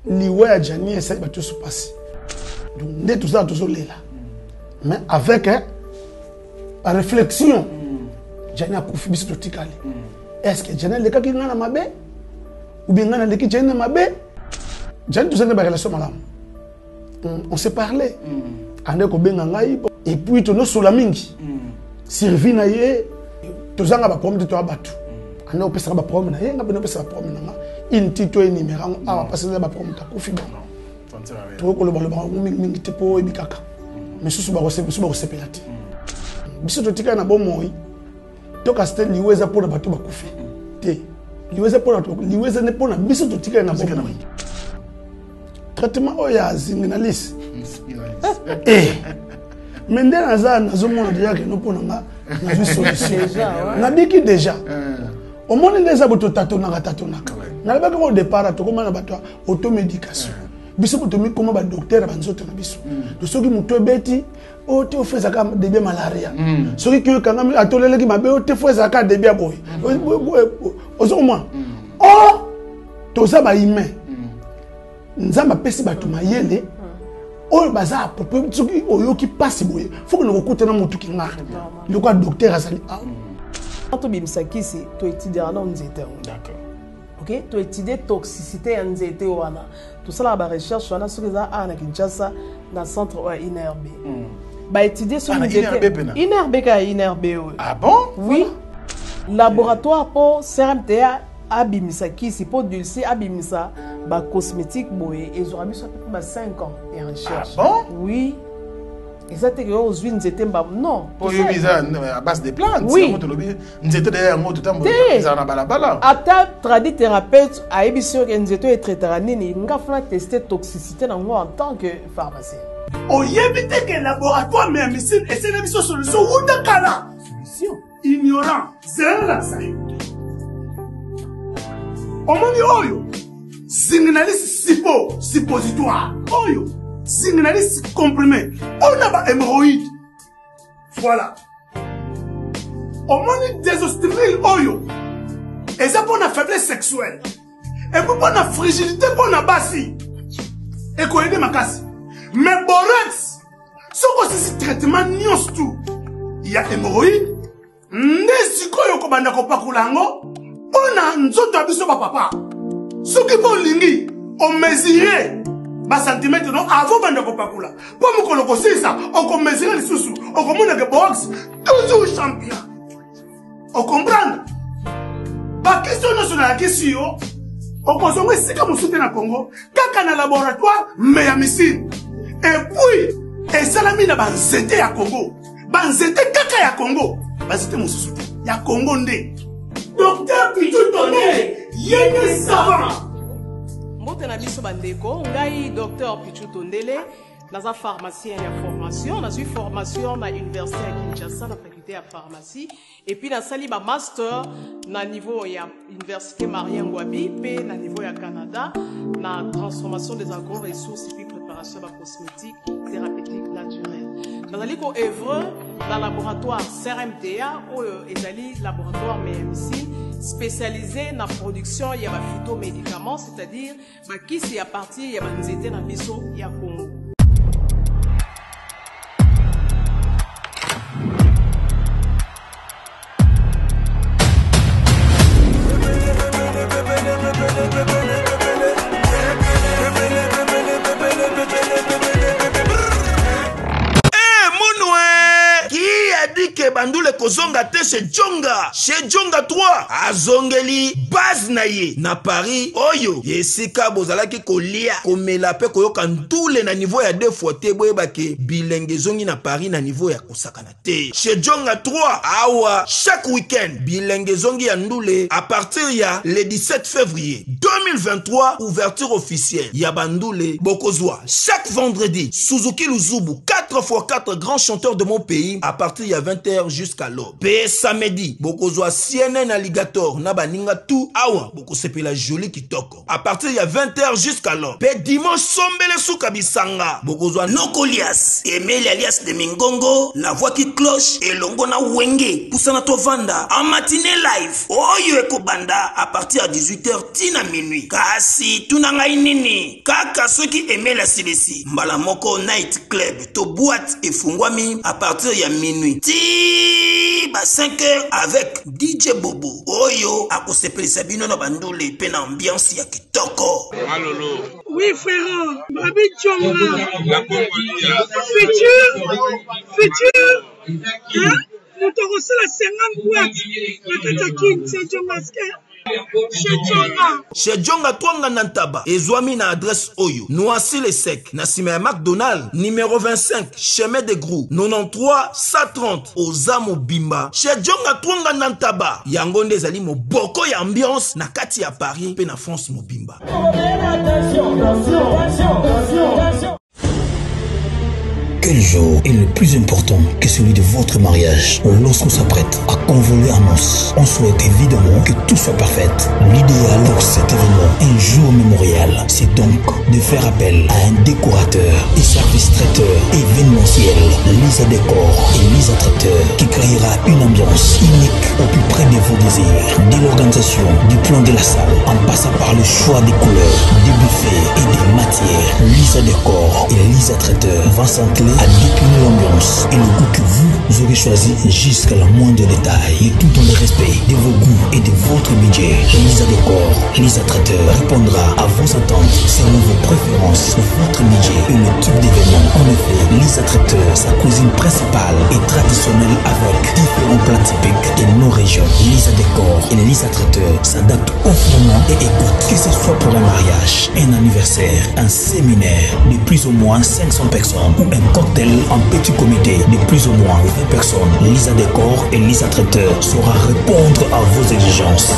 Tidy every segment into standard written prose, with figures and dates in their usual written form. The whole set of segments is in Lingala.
liwe ya Jani essaye de se passer. Donc, dès tout ça, tout ça, là. Mais avec la réflexion, Jani a confié bis totikali. Est-ce que Jani le cas qui n'a ma bé ou bien n'a le qui Jani ma bé? Jani tout ça n'est pas relation madame. On s'est parlé. Ande ko benga ngai et puis to no sola mingi. Sirvi na ye to zanga ba problème de to abatu. Ande o pesa ba problème na ye nga beno pesa ba problème na in tito e numéro a passer ba problème ta ko fiba. To ko lo ba mingi te po e bikaka. Mais sous ba recépelati. Biso to tika na bon moi. To ka stelle liweza pour ba to ba kufi. Te. Liweza pour liweza ne pour na biso to tika na bon moi. Traitement oya zinginalisi. Eh. Mais dans ça nazomona déjà que nous pona na solution. Na biki déjà. Au monde déjà boto tatonaka. Na ba ko départ to komana bato automédication. Biso boto mi comment ba docteur banzoto na biso. To soki muto beti o te ofeza ka début malaria. Soki ki kanga atolele ki mabe o te ofeza ka début boy. Ozo moi. Oh to ça ba humain. Nzamba pesi bato mayele. Oyo baza apropos soki oyo ki passe boye. Faut que nous recouter na mutu ki ngaka. Le quoi docteur azali. Quand bimsaki c'est to étudier en nzete. D'accord. OK, to étudier toxicité en nzete wana. Tout ça la recherche wana sur ça na Kinshasa dans centre INRB. Ba étudier sur nzete. INRB ka INRB. Ah bon? Oui. Laboratoire pour CRMTA abimisaki c'est pour dulcer abimisa ba cosmétique boye ils ont mis ça pour 5 ans et en recherche. Ah bon? Oui. Et ça t'es aux huiles n'étaient pas non. Pour y visa à base de plantes. Oui. N'étaient d'ailleurs mot tout temps ça na balabala. Ata tradit thérapeute a émission que nous étions traitranini nga fana tester toxicité dans moi en tant que pharmacien. O yebite que laboratoire mais médecine et c'est l'émission solution ou de kala. Solution. Ignorant. C'est là ça. Omoni oyo. Signaliste suppositoire. Oyo. Signaliste comprimé. On a ba hémorroïde. Voilà. Omoni désostérile oyo. Et ça pour la faiblesse sexuelle. Et pour la fragilité pour la bassi. Et qu'on aide ma casse. Mais borax. Ce que c'est traitement nyos tout. Il y a hémorroïde. Nesiko yoko banda ko pakulango. On a nzoto abiso ba papa. Ce qui bon lingi, on mesurait bas centimètre non avant banda ko pakula. Pour me koloko ça, on mesurait les sous. On commande que box toujours champion. On comprend. Ba question nationale question. On consomme si comme soutien na Congo, kaka na laboratoire mais ya missile. Et puis et salami na banzete ya Congo. Banzete kaka ya Congo. Banzete mon soutien. Ya Congo ndé. Docteur Pichou Tondele, yéné savant. Mbote na biso bandeko, ngai docteur Pichou Tondele, dans un pharmacien et formation, dans une formation à l'université à Kinshasa, la faculté de pharmacie, et puis dans sali ba master na niveau ya université Marien Ngouabi, puis na niveau ya Canada, na transformation des agro-ressources et puis préparation de cosmétiques thérapeutiques naturelles. Dans le œuvre dans le laboratoire CRMTA ou ezali laboratoire MMC spécialisé dans la production de phytomédicaments, c'est-à-dire qui c'est à partir de nzete na biso ya Congo. Bandule kozonga te chez Djonga 3 azongeli base na ye na Paris oyo yesika bozalaki kolia komela pe koyoka ndule na niveau ya 2 fois te boyebake bilenge zongi na Paris na niveau ya kosakana te chez Djonga 3 awa chaque week-end bilenge zongi ya ndule à partir ya le 17 février 2023 ouverture officielle ya bandule bokozwa chaque vendredi Suzuki Luzubu 4x4 grands chanteurs de mon pays à partir ya 20h 20h jusqu'à l'aube. Pe samedi, bokozwa CNN Alligator na baninga tout awa bokosepela joli kitoko. À partir ya 20h jusqu'à l'aube. Pe dimanche sombele suka bisanga bokozwa Nokolias, Emile alias de Mingongo, la voix qui cloche et longo na wenge pusana tovanda en matinée live. Oyo ekobanda à partir à 18h tina minuit. Kasi tunanga inini kaka soki Emile asilesi mbala moko night club to boîte efungwami à partir ya minuit ti ba 5h avec DJ Bobo oyo akosepelisa bino na bandule pe na ambiance ya kitoko. Malolo. Oui frère, Babi Tchonga. La Congolia. Futur. Hein? Nous te reçons la 50 boîtes. La Katakin, c'est Tchongaske. Chez Djonga Twanga Nantaba, ezwami na adresse Oyo, Noisy les Sec, na sima McDonald, numéro 25, chemin de Grou, 93 130, Ozamo Bimba. Chez Djonga Twanga Nantaba, Yangonde zali mo boko ya ambiance na kati ya Paris, pe na France mo Bimba. Quel jour est le plus important que celui de votre mariage? Lorsqu'on s'apprête à convoler un os, on souhaite évidemment que tout soit parfait. L'idéal pour cet événement, un jour mémorial, c'est donc de faire appel à un décorateur et service traiteur événementiel, Lisa Décor et Lisa Traiteur, qui créera une ambiance unique au plus près de vos désirs. Dès l'organisation du plan de la salle, en passant par le choix des couleurs, des buffets et des matières, Lisa Décor et Lisa Traiteur vont s'entrer à décliner l'ambiance et le goût que vous aurez choisi jusqu'à la moindre détail, et tout dans le respect de vos goûts et de votre budget. Lisa Décor, Lisa Traiteur répondra à vos attentes selon vos préférences, votre budget et le type d'événement. En effet, Lisa Traiteur, sa cuisine principale est traditionnelle avec différents plats typiques de nos régions. Lisa Décor et Lisa Traiteur s'adaptent au format et écoutent, que ce soit pour un mariage, un anniversaire, un séminaire de plus ou moins 500 personnes ou un cocktail en petit comité de plus ou moins 20 personnes. Lisa Décor et Lisa Traiteur saura répondre à vos exigences.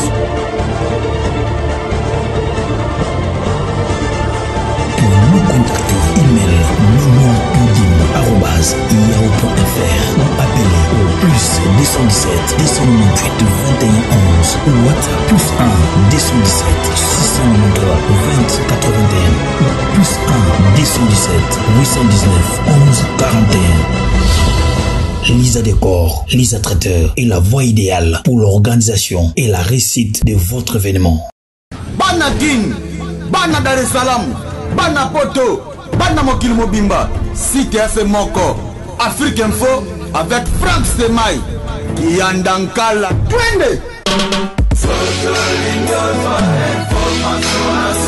Pour nous contacter, email mignon.yahoo.fr ou appelez au plus 217 298 21 11 ou WhatsApp plus 1 217 693 20 81 ou plus 1 217 819 11 41. Lisa Décor, Lisa Traiteur est la voie idéale pour l'organisation et la réussite de votre événement. Bana Guine, Bana Dar es Salaam, Bana Poto, Bana Mokil Mobimba, Cité FC Moko, Afrique Info avec Frank Stemai, Yandankala, Twende.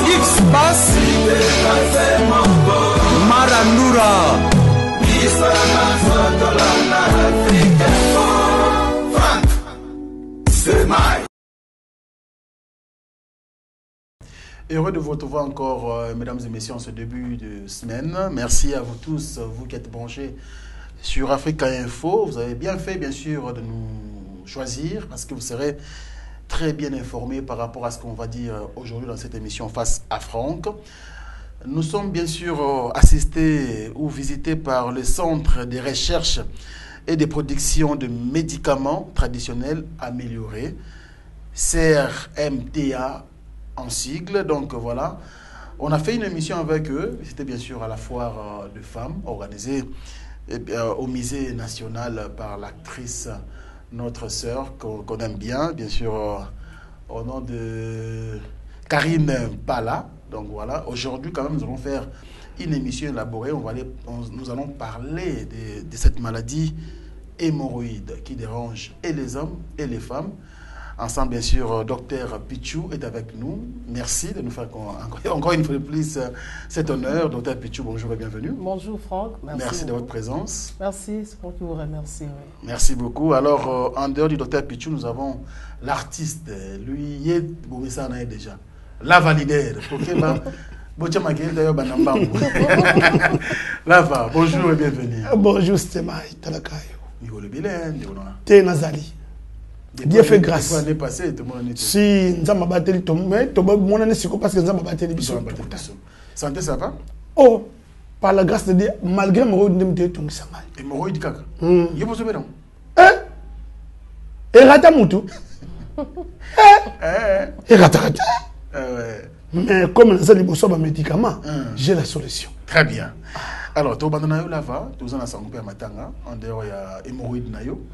X-Bass, Marandura. Heureux de vous retrouver encore, mesdames et messieurs, en ce début de semaine. Merci à vous tous, vous qui êtes branchés sur Africa Info. Vous avez bien fait, bien sûr, de nous choisir parce que vous serez très bien informés par rapport à ce qu'on va dire aujourd'hui dans cette émission Face à Franck. Nous sommes bien sûr assistés ou visités par le Centre de recherche et de production de médicaments traditionnels améliorés, CRMTA en sigle. Donc voilà, on a fait une émission avec eux. C'était bien sûr à la foire de femmes organisée au musée national par l'actrice, notre sœur qu'on aime bien sûr, au nom de Karine Pala. Donc voilà, aujourd'hui quand même nous allons faire une émission élaborée. Nous allons parler de cette maladie hémorroïde qui dérange et les hommes et les femmes. Ensemble, bien sûr, Dr Pichou est avec nous. Merci de nous faire encore une fois de plus cet honneur. Dr Pichou, bonjour et bienvenue. Bonjour Franck. Merci de votre présence. Merci, c'est moi qui vous remercie. Oui. Merci beaucoup. Alors, en dehors du Dr Pichou, nous avons l'artiste. Lui, il est déjà. La validaire. Lava, bonjour et bienvenue. Bonjour, Stemai, Talakayo. T'es Nazali. Dieu fait grâce. L'année passée, si nous avons battu mon année, c'est parce que nous avons battu les bisous. Santé, ça va? Oh, par la grâce de Dieu, malgré mon rôle de me dire tout ça. Et mon rôle de caca. Il est possible, non? Et rata moutou. Et rata. Mais comme nous avons des médicaments, j'ai la solution. Très bien. Alors, tu as là lava, tu as un matanga, en dehors il y a hémorroïde nayo.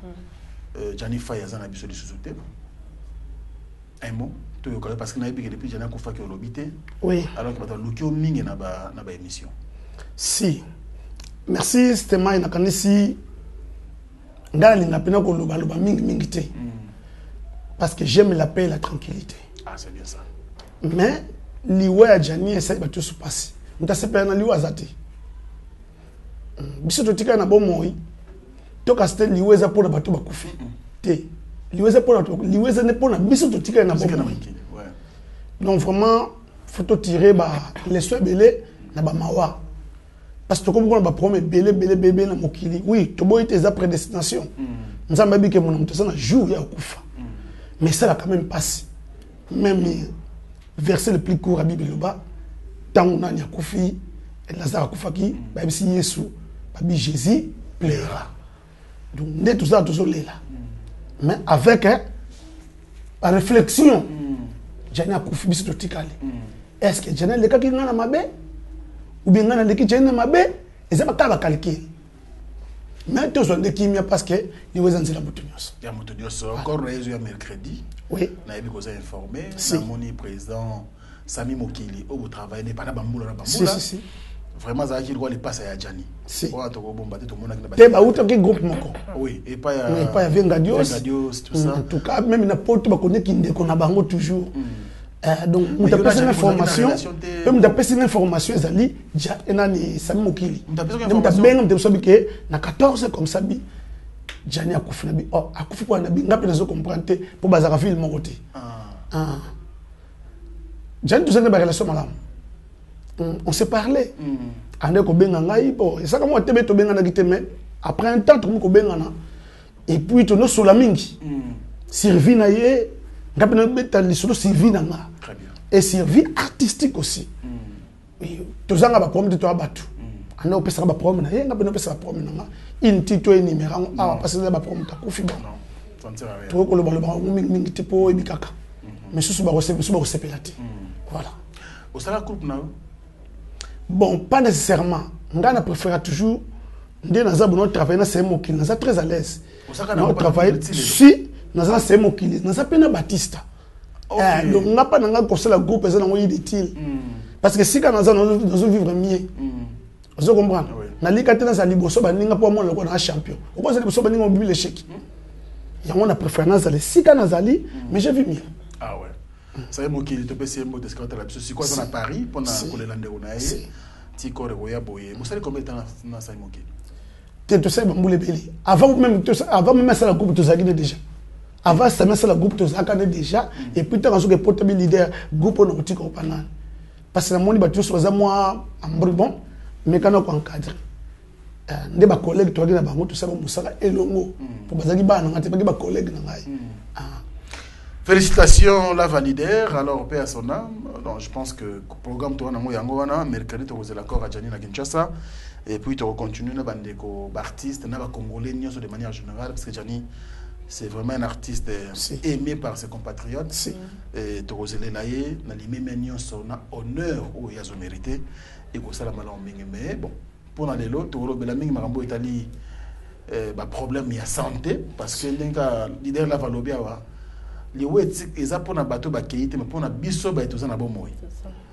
Jani Faye a un biso de sous-souté. Un mot, parce que depuis Jani Koufa qui a l'obité. Oui. Alors que tu as l'ouki au ming na ba émission. Si. Merci, c'était moi, si parce que j'aime la paix et la tranquillité. Ah, c'est bien ça. Mais, liwe a Jani essaie de se passer. Nous avons fait un liwe à Zati. Biso totika na bon moi. Toka c'était liwe za pour na bato bakufi. Te. Liwe za pour na liwe za ne pour na biso totika na bon moi. Donc vraiment, faut tirer les soins belé na ba mawa. Parce que comme on a promis belé bébé na mokili. Oui, to boy tes prédestination. Nous avons dit que mon homme ça jour ya kufa. Mais ça va quand même passer. Même verset le plus court à Bible là-bas, tant on a kufi et Lazare kufaki, ba si Yesu, ba Jésus plaira. Donc n'est tout ça toujours là. Mais avec la réflexion, j'ai na kufi biso totikali. Est-ce que j'ai le cas qui ngana mabe ou bien ngana le qui j'ai na mabe, et ça va pas calculer. Mais tous on kimia parce que les wazanzi la mutunios. Il y a mutunios encore le mercredi. Oui. Na ebi koza informé, na moni président Sami Mokili au travail n'est pas na bambula na bambula. Si. Vraiment ça qui doit les passer à Jani. Si. Pour to bomba tout le monde na. Te ba uta ki groupe moko. Oui, et pas ya oui, pas ya Vengadios. Vengadios tout ça. En tout cas même na porte ba connait kinde qu'on a bango toujours. Donc, nous avons une information. Nous avons une information. Nous avons Sami Mokili. Nous avons que na 14 comme ça. Jani a koufi nabi. Oh, a koufi pour nabi. N'a pas de comprendre pour bazara film mon côté. Jani tout ça n'est pas relation madame. On s'est parlé. Ande ko benga ngai bon. Et ça comme on tebe to benga na giteme. Après un temps tout ko benga na. Et puis to no sola mingi. Servi na ye. Très bien. Et service artistique aussi. Tous les gens ont problème de toi battu. On a pas problème. On a pas problème. Il tito est numéro. Ah, parce que les problème ta coufi bon. Ça ne sert à rien. Tout le monde mingi tipo et bikaka. Mais ce sont recevés là. Voilà. Au salaire groupe na. Bon, pas nécessairement. On a préféré toujours. Notre travail c'est moi qui nous a très à l'aise. Notre travail si nous avons c'est mon qui nous appelle Baptiste. Donc on n'a pas dans la groupe ça dans utile. Parce que si quand nous vivre mieux. Vous comprenez? Na liga tena za liboso ba ninga po mo le na champion. Au moins liboso ba ninga bibi l'échec. Il y a on a préférence les si quand nazali mais j'ai vu mieux. Ah ouais. Ça mo qui te pèse mo de scout là c'est quoi dans Paris pour na ko le lande onae. Ti ko revoya boye. Vous savez combien de temps na ça mo qui? Tu sais bamboule beli. Avant même ça la groupe tous agine déjà. Avant ça même ça la groupe tous akane déjà et puis tant que portable leader groupe on outil ko panana. Parce que la moni ba tous was moi en bon mais quand on encadre ndé ba collègue to agina bango tout ça ba musala elongo pour bazaki ba na ngate ba collègue na ngai. Félicitations la validaire alors paix à son âme. Donc je pense que programme toi na mo yango wana mercredi to vous l'accord à Jani na Kinshasa. Et puis tu continues na bandeko artiste na ba congolais nyonso de manière générale parce que Jani c'est vraiment un artiste aimé par ses compatriotes. Et tu rosele naie na limé nyonso na honneur au yazo mérité et ko sala mala mais bon pour na lelo to robela mingi makambo itali ba problème ya santé parce que ndinga leader la valobia wa liwe eza pona bato ba keite mais pona biso ba etoza na bomoyi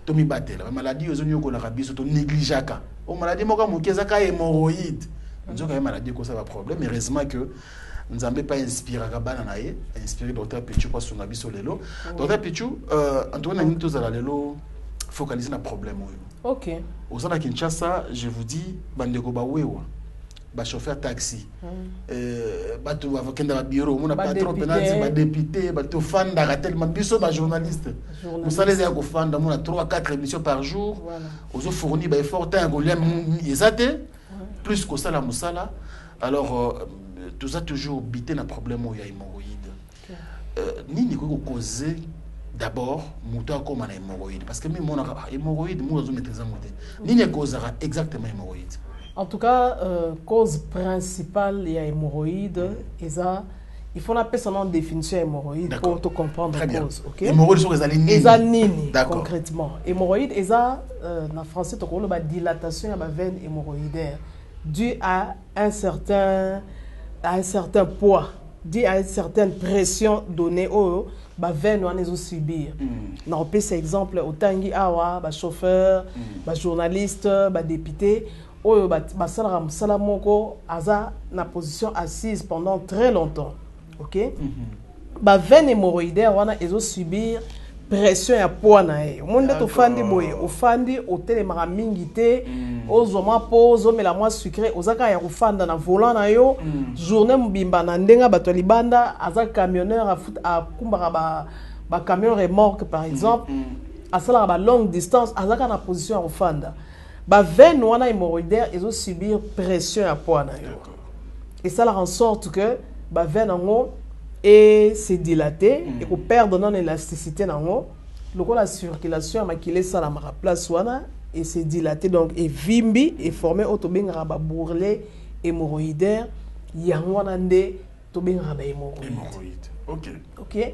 to mi batela maladie ozo nyoko na biso to négligeaka o maladie moka mokeza ka hémorroïde nzoka ya maladie ko ça va problème heureusement que nzambe pas inspiré ka bana na ye inspiré docteur Pichu kwa sunga biso lelo docteur Pichu Antoine ngi tozala lelo focaliser na problème oyo OK ozana Kinshasa je vous dis bandeko ba wewa ba chauffeur taxi bato ba kenda ba bureau mona patron penalty ba député bato fanda ka tellement biso ba journaliste vous savez ya ko fanda mona 3-4 émissions par jour ozo fournir ba effort tant ngolem ezate plus que ça la musala alors tout ça toujours bité na problème ya hémorroïde nini ko causer d'abord muto comme na hémorroïde parce que même mon hémorroïde moi zo maîtriser moté nini causera exactement hémorroïde. En tout cas, cause principale des hémorroïdes, il faut appeler ça en définition hémorroïde pour te comprendre la cause. Ok? Hémorroïde sont les nini. Les anini, concrètement. Hémorroïde, et ça, en français, tu as une dilatation de la veine hémorroïdaire due à un certain poids, dû à une certaine pression donnée au la veine ou subir. On peut cet exemple au tangi awa, ba chauffeur, ba journaliste, ba député, ou ba salamoko aza na position assise pendant très longtemps. OK? Ba veine hémorroïdaire wana ezo subir pression ya poids na ye. Monde to fandi boye, o fandi o telemara mingi te, o zoma pose, o mela moi sucré, o zaka ya kufanda na volant na yo, journée mbimba na ndenga bato libanda, aza camionneur a kumbara ba camion remorque par exemple, a sala ba longue distance, azaka na position ya kufanda. Ba veine wana hémorroïdaire ezo subir pression ya poids na yo. Et ça la rend sorte que ba veine en et c'est dilaté et qu'on perd non élasticité dans la circulation makile ça la mara place wana et c'est dilaté donc et vimbi et formé autobenga ba bourrelet hémorroïdaire yangwana nde to benga ba hémorroïde. OK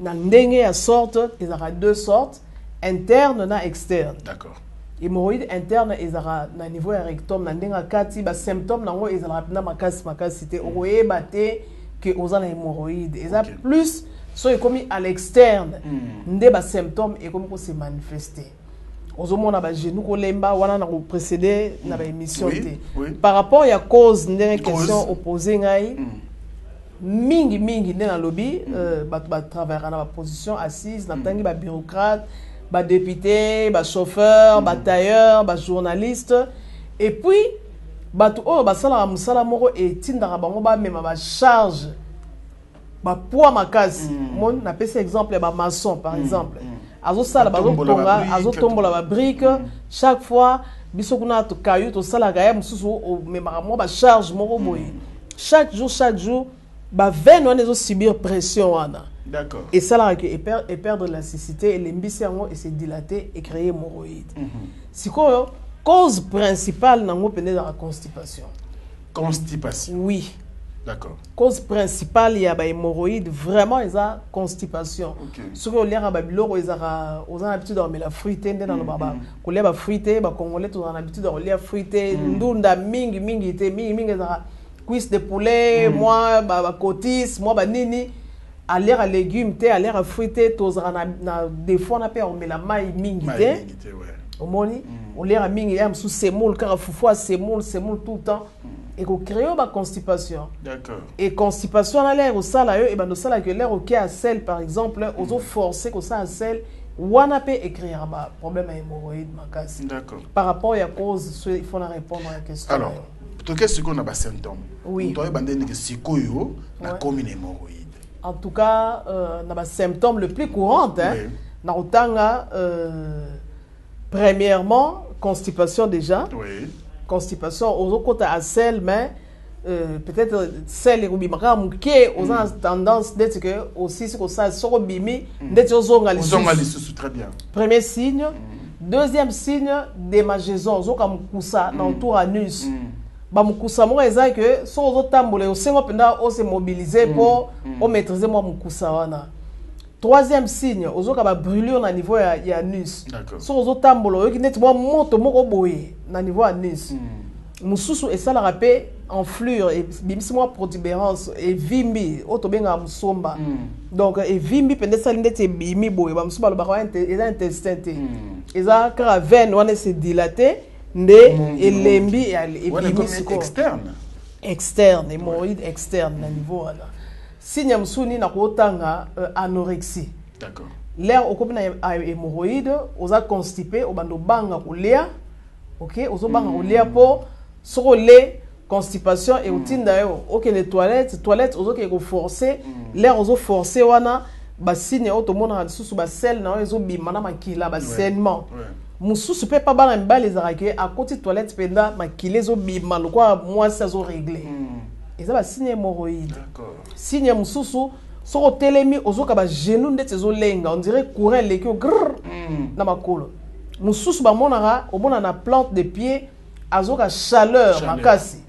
na ndenge ya sorte il y aura deux sortes interne na externe. D'accord. Hémorroïde interne ezara na niveau ya rectum na ndenga kati ba symptômes nango ezala na makasi te oyeba te que aux an hémorroïdes et ça plus soit commis à l'externe ndé ba symptômes et comme se manifester aux hommes on a ba genou ko lemba wana na précédé na ba émission par rapport à cause ndé question opposée ngai mingi ndé na lobby ba travailler na ba position assise na tangi ba bureaucrate ba député ba chauffeur ba tailleur ba journaliste et puis batu o basala musala moko etindaka bango ba mema ba charge ba poids makasi mon na pese exemple ba maçon par exemple azo sala bazo ponga azo tombola ba brique chaque fois biso kuna to kayu to sala ga ya mususu o mema mo ba charge moko boye chaque jour ba veine on ezo subir pression wana. D'accord. Et ça là que et perdre l'élasticité et l'imbisi yango et se dilater et créer hémorroïde. Sikoyo cause principale dans la constipation. Constipation. Oui. D'accord. Cause principale il y a ba hémorroïde vraiment ils a constipation. Ce que l'air ba biloko ils ont l'habitude de la fruiter dans le baba. Ko le ba fruiter ba congolais tout ont l'habitude de le fruiter ndunda mingi te mingi za cuisse de poulet moi ba cotis moi ba nini à l'air à légumes te à l'air à fruiter tous na des fois on appelle on met la maille mingi te. Omoni on l'air à mingi am sous semoule car fufua semoule tout le temps et qu'on crée ba constipation. D'accord. Et constipation à l'air au sala et ben ça là que l'air OK à sel par exemple aux forcer que ça à sel wana peut écrire ba problème à hémorroïde makasi. D'accord. Par rapport à cause il faut répondre à la question. Alors to qu'est-ce qu'on a ba symptômes? Oui. To ba ndeni que sikoyo na comme une hémorroïde. En tout cas na ba symptômes le plus courant hein. Na otanga premièrement constipation déjà. Oui. Constipation aux autres à sel mais peut-être sel et rubimaka muke aux a tendance d'être que aussi ce que ça sort bimi d'être aux ongalisous très bien. Premier signe. Deuxième signe démangeaison zo comme kusa dans tout anus. Ba mukusa mo eza que so zo tambole o sengo penda o se mobiliser pour o maîtriser mo mukusa wana. Troisième signe, ozo ka ba brûlure na niveau ya anus. So ozo tambolo yo ki net mo moto moko boye na niveau anus. Mususu et ça la rappelle enflure et bimisi mo protubérance et vimbi o to benga musomba. Donc et vimbi pende ça ndete bimi boye ba musomba lo ba eza intestin te. Eza ka veine wana se dilater nde elembi et bimi externe. Externe, hémorroïde externe na niveau wana. Signe msuni na kotanga anorexie. D'accord. L'air au copine hémorroïde, oza constipé, au bando banga kolia. OK, ozo banga kolia po soko le constipation et utinda yo. OK les toilettes ozo ke ko forcer, l'air ozo forcer wana ba signe auto mona susu ba sel na ozo bimana makila ba saignement. Mususu pe pa bana mbali ezarake à côté toilette penda makile zo bima lokwa moi ça zo régler. Et ça va signe hémorroïde. D'accord. Signe mususu soko telemi ozoka ba genou ndete zo lenga on dirait courir les que na makolo. Mususu ba monara obona na plante de pied azoka chaleur makasi.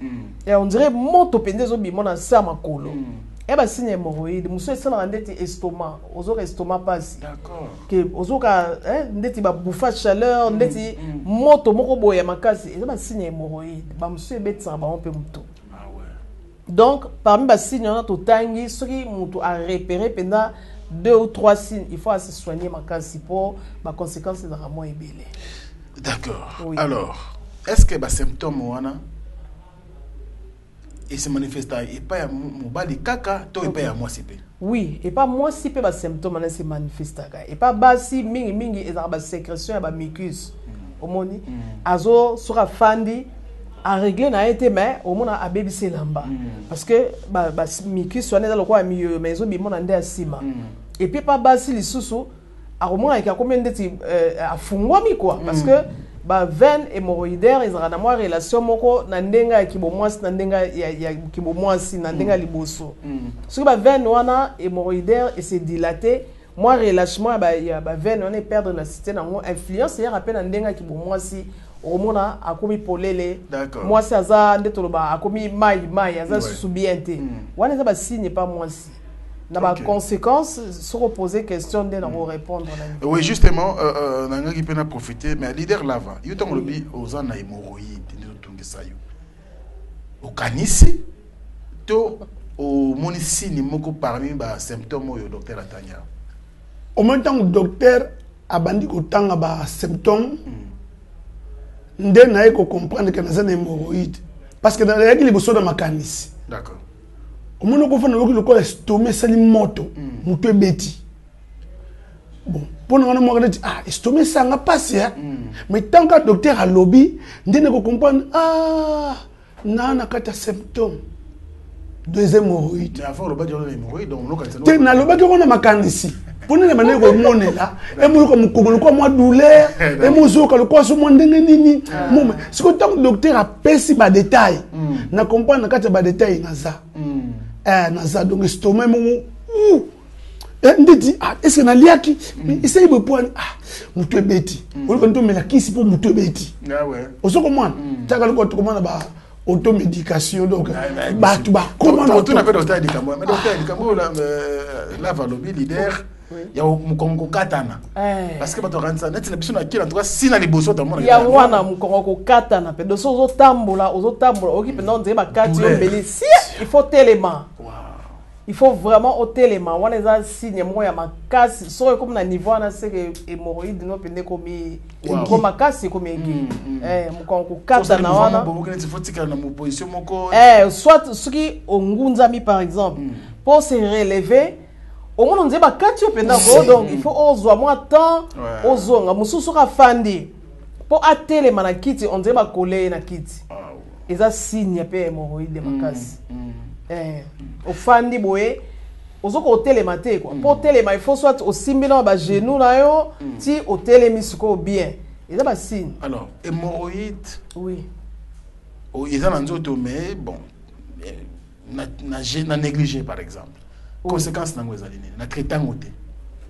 Et on dirait moto pende zo bimona sa makolo. et bah signe hémorroïde monsieur ça na ndeti estomac ozo estomac passe d'accord que ozo ka ndeti ba bouffa chaleur ndeti moto moko boya makasi et bah signe hémorroïde ba monsieur betsa ba on peut muto. Ah ouais. Donc parmi ba signes on a to tangi soki muto a repérer pendant 2 ou 3 signes il faut se soigner makasi pour ba conséquences za moins ebele. D'accord. Oui. Alors, est-ce que les symptômes et se manifestent et pas à mobali kaka to et pas à moi CP? Oui, et pas moi si peu ba symptômes na se manifestent et pas basi mingi et ba sécrétion ba mucus. Omoni azo sura fandi a régler na été mais au mona a bébé lamba parce que ba mucus soit dans le quoi milieu mais zo bi mona ndé asima. Et puis pas basi li susu a romona ka combien ndeti a fungwami quoi parce que ba veine hémorroïdaire ils ont na relation moko na ndenga ya kibomwasi na ndenga ya kibomwasi na ndenga liboso so ba veine wana hémorroïdaire et c'est dilaté moi relâchement ya ba veine on est perdre la cité na influence ya rappel na ndenga kibomwasi omona akomi polele moi ça za ndetoloba akomi mai aza subiente wana za ba signe pas moi si. Dans ma conséquence, se reposer question de nous répondre. Oui, justement, on a profité, mais leader lava, il y a aux an hémorroïdes, au canisi, to au monici ni moko parmi les symptômes au docteur Atania. Au même temps, le docteur a bandi autant de symptômes, ndé na eko comprendre que nous avons hémorroïdes, parce que dans les règles, il y a des canisi. D'accord. Au moment où on a le corps estomac sali moto muto beti bon pour nous on a dit ah estomac ça n'a pas ça mais tant que docteur a lobby ndene ko comprendre ah na kata symptôme deuxième hémorroïde mais avant le bas de l'hémorroïde donc l'occasion te na loba ko na makanisi pour nous demander ko monela et mo ko mukolo ko mo douleur et mo zo ko ko so mo ndenge nini mo ce que tant docteur a pesi ba détail na comprendre kata ba détail na za naza donc estomac mon ndeti ah est-ce que na liaki essaye de point ah muto beti on va nto mela kisi pour muto beti ah ouais ozo comment takala ko comment ba automédication donc ba tu ba comment on appelle docteur Dikambo mais docteur Dikambo la valobi leader ya mukongo katana parce que bato rendre net na biso na kila en tout cas si na liboso ta mona ya wana mukongo katana pe doso ozo tambola oki pe non ba kati yo beli si il faut tellement il faut vraiment au télément on les a signé moi ya makasi so comme na niveau na c'est que hémorroïde no pende comme makasi comme mukongo katana wana bon il faut tika na position moko soit ce qui ongunzami par exemple pour se relever au moins on dit bah quand tu peux donc il faut oser moins temps oser nga mususu ka fandi pour atteler mana kiti on dit bah coller na kiti et ça signe pe hémorroïde makasi au fandi boye ozo ko télématé quoi pour téléma il faut soit au simbino ba genou na yo ti au télémisiko bien et ça bah signe alors hémorroïde oui ils en ont mais bon na négligé par exemple. Conséquence na ngweza lini na traiter ngote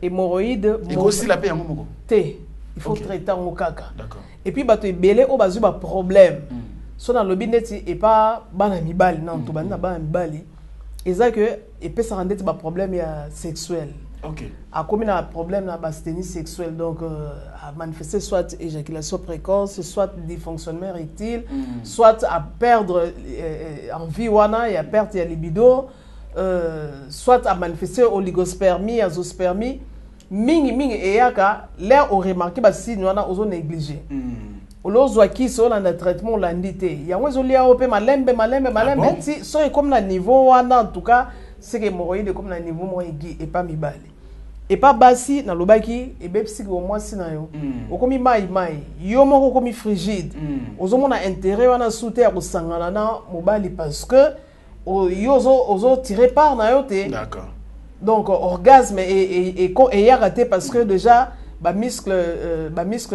hémorroïde et aussi la paix yango moko te il faut traiter ngo kaka d'accord et puis bato ebele o bazu ba problème so na lobi neti et pas bana mibali non to bana bana mibali eza que et peut ça rendre ba problème ya sexuel OK a comme na problème na abstinence sexuelle donc à manifester soit éjaculation précoce soit dysfonctionnement érectile soit à perdre envie wana ya perte ya libido soit à manifester oligospermie, azospermie, mingi eyaka l'air au remarqué ba si nous on a ozo négligé. Olozo qui so na traitement landité. Ya wezo lia opé malembe si so comme na niveau wana en tout cas c'est que hémorroïde comme na niveau mo et pas mibale. Et pas basi na lobaki et bepsi au moins si na yo. Okomi mai yo moko komi frigide. Ozo mona intérêt wana souter ko sangana na mobali parce que ozo tiré par na yote d'accord donc orgasme et y a raté parce que déjà ba muscle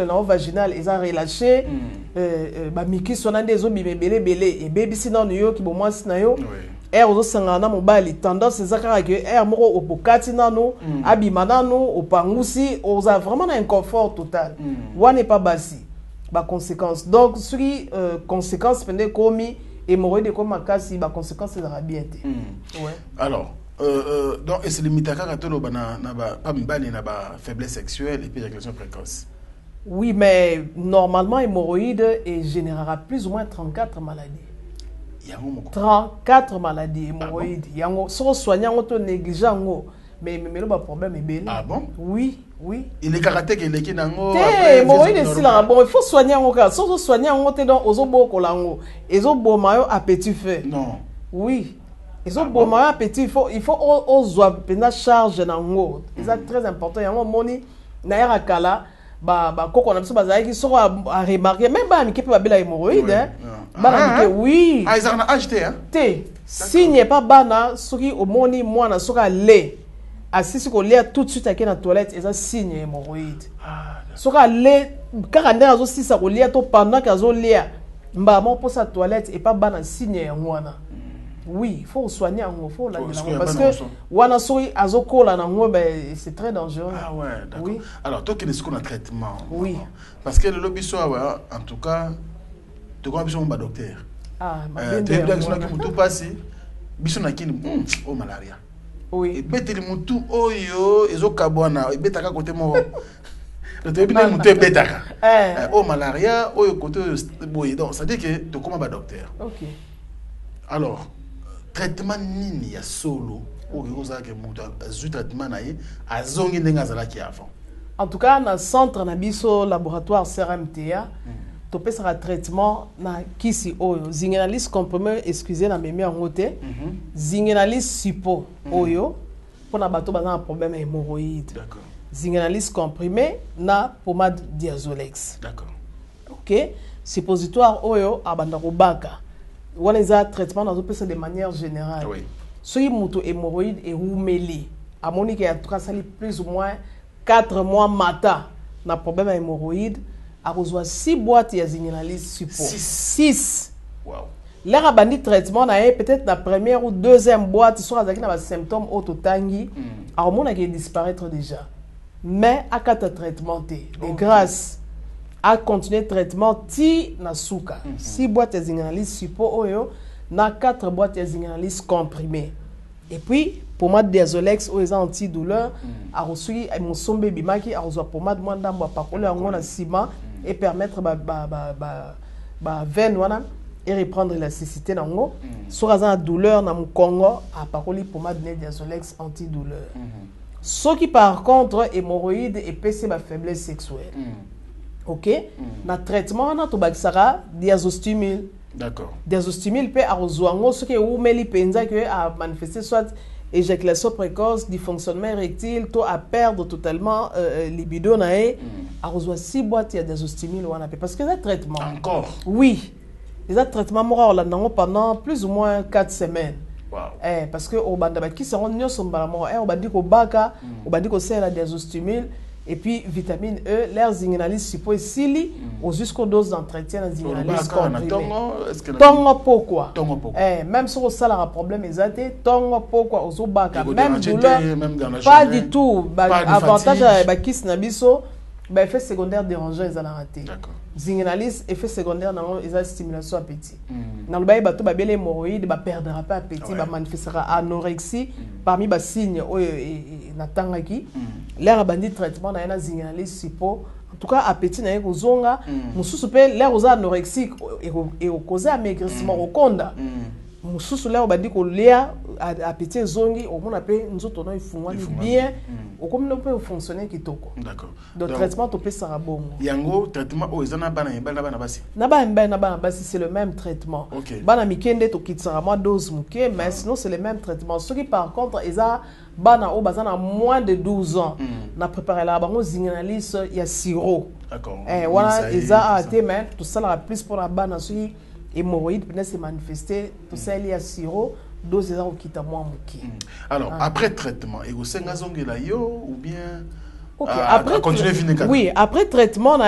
na vaginal ils ont relâché ba miki sona des zo belé et baby sinon yo ki bo moi na yo ozo sangana mobali tendance ezaka que moko opokati nano abima nano opangusi oza vraiment un inconfort total wana pas basi ba conséquence donc sur conséquence pendant komi hémorroïde comme makasi ba conséquence de la bien. Alors Donc, et c'est limité à pas mibali na ba faiblesse sexuelle et puis éjaculation précoce. Oui, mais normalement, hémorroïde générera plus ou moins 34 maladies. 34 maladies hémorroïdes. Si on soigne, on te néglige, mais le problème est bien. Ah bon? Oui, oui. Il est karaté qui est nango. Hémorroïde c'est là. Bon, il faut soigner en cas. Si on soigne, on te donne aux obos colango. Et aux beaux maillots à petit feu. Non. Oui. Et aux beaux maillots à petit, il faut aux oies charge nango. C'est très important. Il y a un moni naïra kala. Koko na biso bazaki soko a remarquer même ba miki pe ba bela hémorroïde hein. Ba oui. Ah, ils ont acheté hein. Te signe pas bana soki omoni mwana soka le asisi ko lire tout de suite à na toilette et ça signe hémorroïde. Ah. Soka le kaka ndena zo sisa ko lire to pendant que zo lire mba mo pour sa toilette et pas bana signe mwana. Oui, il faut soigner en faut la parce que wana soki azokola na ngo c'est très dangereux. Ah ouais, d'accord. Oui. Alors toi qui est-ce qu'on a traitement? Oui. Parce que le lobby soit en tout cas tu connais besoin d'un docteur. Ah, tu es bien que qui tout passé biso na kini oh malaria. Oui. Et beteli mutu oyo ezokabwana et betaka côté mo. Le tu bien mutu betaka. Oh malaria oyo côté boy donc ça dit que tu comment ba docteur. OK. Alors traitement nini ya solo ou yozaka mutu azu traitement na ye azongi ndenga zalaki avant. En tout cas, dans le centre na biso laboratoire CRMTA, tu peux faire un traitement na kisi oyo zingenalis comprimé excusez na memi en côté zingenalis sipo oyo pour na bato bazana problème hémorroïde. D'accord. Zingenalis comprimé na pommade Diazolex. D'accord. OK, suppositoire oyo abanda kobaka. On les a traitement dans de manière générale. Oui. Si muto hémorroïde et roumeli, à mon avis, il y a plus ou moins 4 mois matin, na problème hémorroïde, a reçu 6 boîtes de zingenalis support. 6. Wow. L'air a bandit traitement, peut-être la première ou deuxième boîte, soit avec des symptômes autotangi, à mon avis, disparaître déjà. Mais à 4 traitements, et grâce à continuer le traitement ti na suka 6 boîtes de zingenalis support oyo na 4 boîtes de zingenalis comprimé et puis pommade Diazolex aux antidouleurs a reçu mon sombe bimaki a reçu pommade mwanda mba pakole yango na ciment et permettre ba veine wana et reprendre l'élasticité nango sur la douleur na mukongo a pakoli pommade Diazolex antidouleur ceux qui par contre hémorroïde et PC ba faiblesse sexuelle. OK, na traitement na to bakisaka diazostimule. D'accord. Diazostimule peut arrozoango ce que ou meli penza que a manifester soit éjaculation précoce, dysfonctionnement érectile, to à perdre totalement libido nae arrozo 6 boîtes de diazostimule wana parce que ça traitement. Encore. Oui. Les traitements mora la nango pendant plus ou moins 4 semaines. Wow. Parce que au banda ba ki seront nyoso mbala mora au bandi ko baka, au bandi ko sela diazostimule. Et puis, vitamine E, l'air zingenalis support sili, jusqu'aux doses d'entretien de zingenalis comprimé. Tongo pourquoi? Même si on a un problème, tongo pourquoi? Même douleur, pas du tout. Avantage à kiss nabiso, effet secondaire dérangeant, ils ont raté. Zingenalis, effet secondaire, ils ont stimulation appétit. Dans le bail, bateau, les hémorroïdes, perdra pas appétit, manifestera anorexie parmi les signes natangaki. L'air bandit traitement na yana zingenalis support. En tout cas, appétit na yeko zonga. Mususu pe l'air aux anorexiques et au cause amaigrissement au konda. Mususu l'air bandi ko l'air appétit zongi au mon appel nous autres on ifungwani bien. Au comme on peut fonctionner kitoko. D'accord. Donc traitement to pe sarabongo. Yango traitement o ezana bana bana basi. Na bana basi c'est le même traitement. Bana mikende to kitsara moi dose muke mais sinon c'est le même traitement. Ceux qui par contre eza bana o bazana moins de 12 ans na préparer la bango zingenalis il y a sirop. D'accord. Voilà eza a été mais tout ça la plus pour la bana ceux hémorroïdes peut se manifester tout ça il y a sirop dose eza okita moi muke. Alors après traitement et au senga zongela yo ou bien OK, après oui, après traitement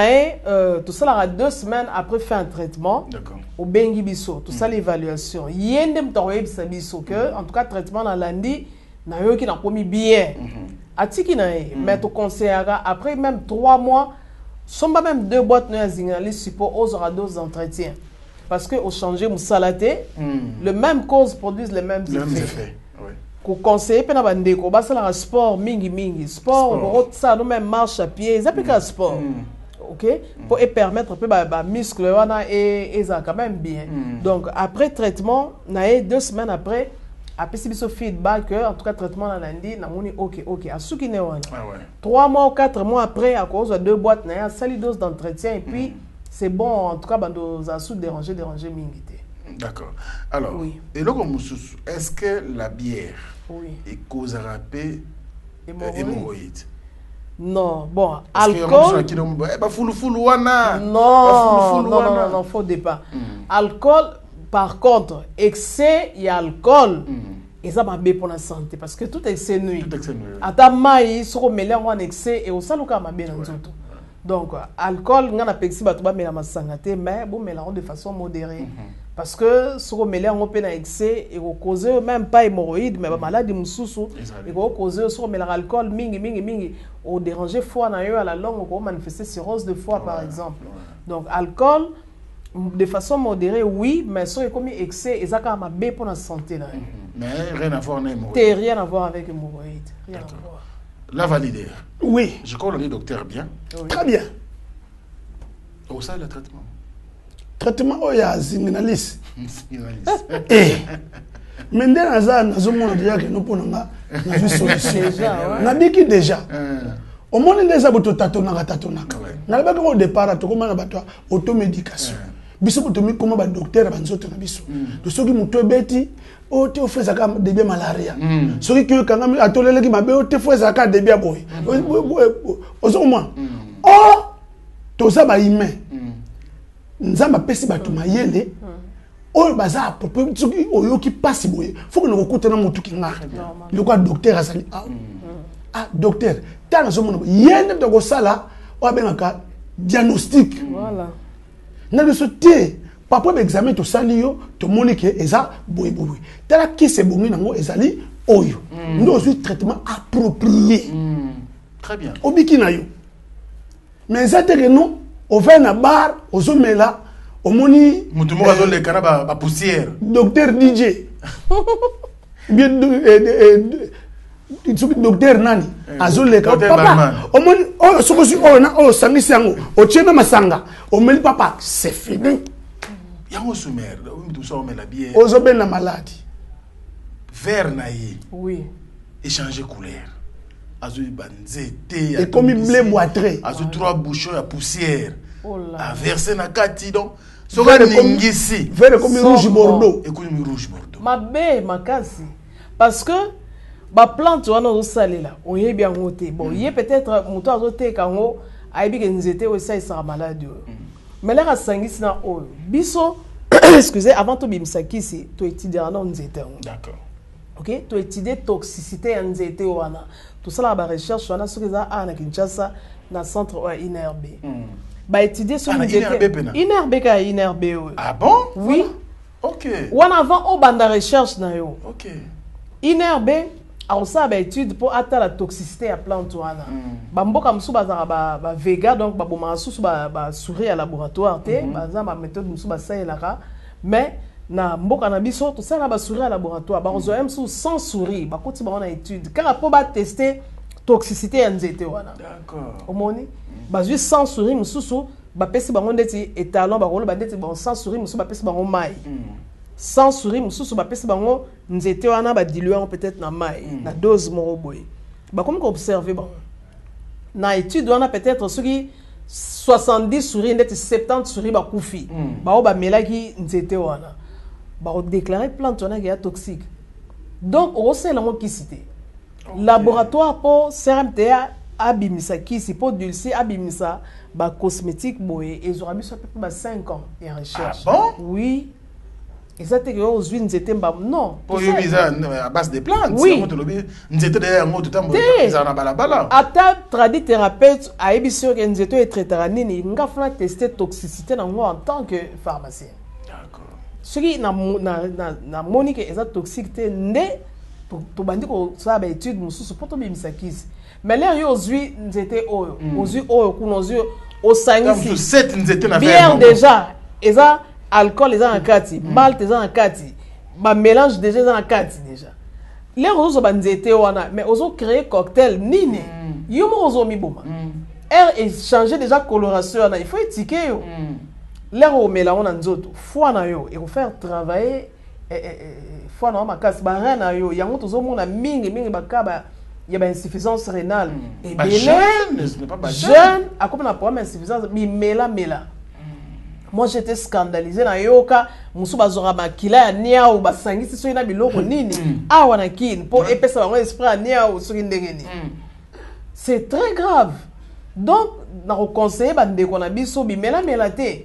tout ça là 2 semaines après faire un traitement. D'accord. Au bengi biso, tout ça l'évaluation. Yende mtowe biso que en tout cas traitement na lundi na yo qui n'a promis bien. Atiki na mais to conseillera après même 3 mois, somba même 2 boîtes na zingalis support aux doses d'entretien. Parce que au changer mon salaté, le même cause produisent les mêmes effets. Oui. conseiller pe na bandeko basala sport mingi sport ça nous même marche à pied ça peut que sport OK pour permettre peu ba muscle wana et ça quand même bien donc après traitement na 2 semaines après biso feedback en tout cas traitement na lundi na moni OK asuki ne wana 3 mois ou 4 mois après à cause de 2 boîtes na ya sali dose d'entretien et puis c'est bon en tout cas bando za sous déranger mingi té. D'accord. Alors, et là, est-ce que la bière est cause râpée hémorroïde? Non, bon, alcool. Non, faut départ. Alcool, par contre, excès et alcool, et ça m'a bien pour la santé parce que tout excès nuit. À ta maille, sur le mélange en excès et au saluka m'a bien dans tout. Donc, alcool, on a pexi batuba mais la masangate, mais bon, mélange de façon modérée. Parce que sur le mélange on peut excès et au cause même pas hémorroïde mais maladie mususu et au cause sur le mélange alcool mingi au déranger foie na yo à la longue on manifester cirrhose de foie par exemple. Donc alcool de façon modérée oui mais sur comme excès et ça quand même bien pour la santé là. Mais rien à voir avec hémorroïde. Rien à voir avec hémorroïde. Rien à voir. La validée. Oui. Je connais le docteur bien. Oui. Très bien. Au sein le traitement. Traitement oya zinginalisi. Mais ndé naza nazomona déjà que nous pona na solution déjà. Na biki déjà. Au monde déjà boto tatonaka. Na ba ko départ to koma na bato automédication. Biso boto mi koma ba docteur ba nzoto na biso. To soki muto beti o te ofeza ka début malaria. Soki ki kanga mi atolele ki mabe o te ofeza ka début boy. Ozo moi. Oh to ça ba humain. Nzamba pesi bato mayele oyo baza apropos soki oyoki pasi boye faut que nous kokutana mutu kinga le quoi docteur azali docteur tana zo mona yende to ko sala o bengaka diagnostic voilà na le soté papa ba examen to sali yo to monique eza boye tala ki se bongi nango ezali oyo ndo aussi traitement approprié très bien obiki na yo mais ça te que non au vin à bar, aux hommes là, au moni. Moutoumou a les canabas à poussière. Docteur DJ. Bien, docteur Nani. Azul les canabas. Au moni, oh, oh, Sami Sango, au Tchena Masanga, au Meli Papa, c'est fini. Yango soumer, tout ça, on met la bière. Aux hommes la maladie. Vert naïe. Oui. Échanger couleur. Azul banzete. Et comme il blé boitré. Azul 3 bouchons à poussière. Oh là. À verser na kati donc. Vert comme rouge bordeaux. Et comme rouge bordeaux. Ma bé, ma casse. Parce que ba plante wana au salé là. On y bien roté. Bon, y peut-être moto azoté kango aibi que nzete o ça sera malade. Mais là sangisi na o. Biso excusez avant to bimsakisi to étudier na nzete. D'accord. OK, to étudier toxicité en nzete wana. Tout ça là ba recherche wana sur ça na Kinshasa na centre INRB. Ba étudier sur INRB. Ah bon? Oui. OK. Wana avant au banda recherche na yo. OK. INRB a ça ba étude pour atteindre la toxicité à plante wana. Ba mboka musu ba vega donc ba boma susu ba souris à laboratoire té ba za ba méthode musu ba saelaka mais na mboka na biso tout ça na ba souris à laboratoire ba ozo même sans souris ba koti ba on a étude car pour ba tester toxicité en nzete wana. D'accord. Omoni ba juste sans souris mususu ba pesi ba ndeti étalon ba rolo ba ndeti ba sans souris mususu ba pesi ba mai. Sans souris mususu ba pesi ba nzete wana ba diluer peut-être na mai na dose moko boy. Ba comme observer ba na étude wana peut-être ceux qui 70 souris ndeti 70 souris ba kufi. Ba melaki nzete wana. Ba déclarer plante wana qui est toxique. Donc on sait la qui cité. Laboratoire pour CRMTA abimisa kisi pour dulci abimisa ba cosmétique boy et aura mis à peu près 5 ans en recherche. Ah bon? Oui. Et ça te que aux huiles n'étaient pas non. Pour yo visa à base de plantes. Oui. N'étaient derrière moi tout temps ça na balabala. Ata tradi thérapeute a ébissé que n'étais être traité nini ngafuna tester toxicité dans moi en tant que pharmacien. D'accord. Ce qui na monique est toxique né to bandi ko ça ba étude mususu pour to bimisa kisi. Mais là yo ozui nzete oyo ozui oyo kuno ozui osangisi 7 nzete na bien déjà eza alcool eza en kati malt eza en kati ba mélange déjà eza en kati déjà les roses banzete wana mais ozo créer cocktail nini yo mo ozo mi boma air et changer déjà coloration wana il faut étiquer yo l'air au mélange na nzoto foi na yo et faire travailler foi na makasi ba rena yo yango tozo mona mingi bakaba il y a une insuffisance rénale et jeune a comme un problème d'insuffisance mela moi j'étais scandalisé na yoka musu bazora makila ya nia ou basangisi so ina biloko nini awa na kin pour epesa bango esprit nia ou so ndengeni c'est très grave donc na conseiller bande ko na biso bimela te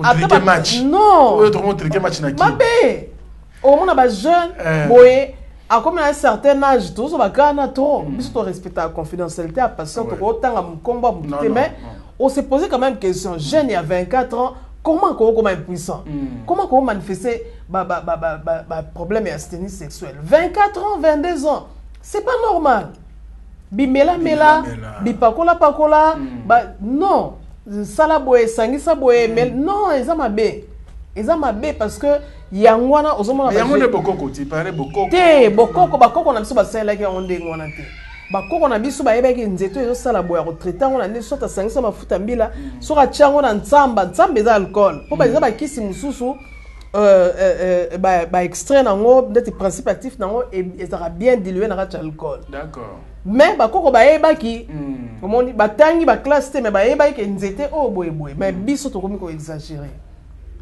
après match non ou autrement triquer match na kin mabe au monde ba jeune boye a comme à un certain âge tous bakana trop biso to respecter la confidentialité à patient to ko tanga mkomba mutute mais on s'est posé quand même question jeune il y a 24 ans comment impuissant comment manifester problème et asthénie sexuelle 24 ans 22 ans c'est pas normal bimela bipakola non sala boye sangisa boye mais non ezamabe parce que yangwana ozomona yangone bokoko ti paré bokoko te bokoko na biso basala ki onde ngwana te bakoko na biso bayebaki nzeto ezosala boya kotraite yango na nde soki asangisa mafuta mbila soki atia yango na nzamba eza alcool mpo baza bakisi mosusu baextrait nango ndeti principe actif nango ezalaka bien dilué na kati ya alcool mais bakoko bayebaki omoni batangi baklasse te mais bayebaki ke nzete oyo boyeboye mais biso tokomi koexagéré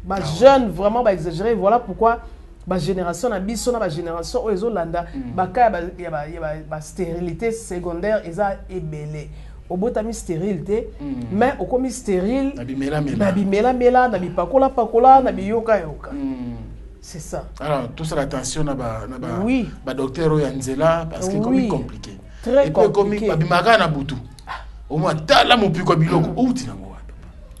bajeune vraiment baexagéré voilà pourquoi ba génération na biso na ba génération oyo ezolanda baka ya stérilité secondaire eza ebele obotami stérilité mais okomi stérile na bimela na bipakola na biyoka c'est ça alors tout ça attention na ba oui ba docteur oyo nzela parce que comme compliqué très compliqué ba bimaka na butu au moins tala mopiko biloko outi na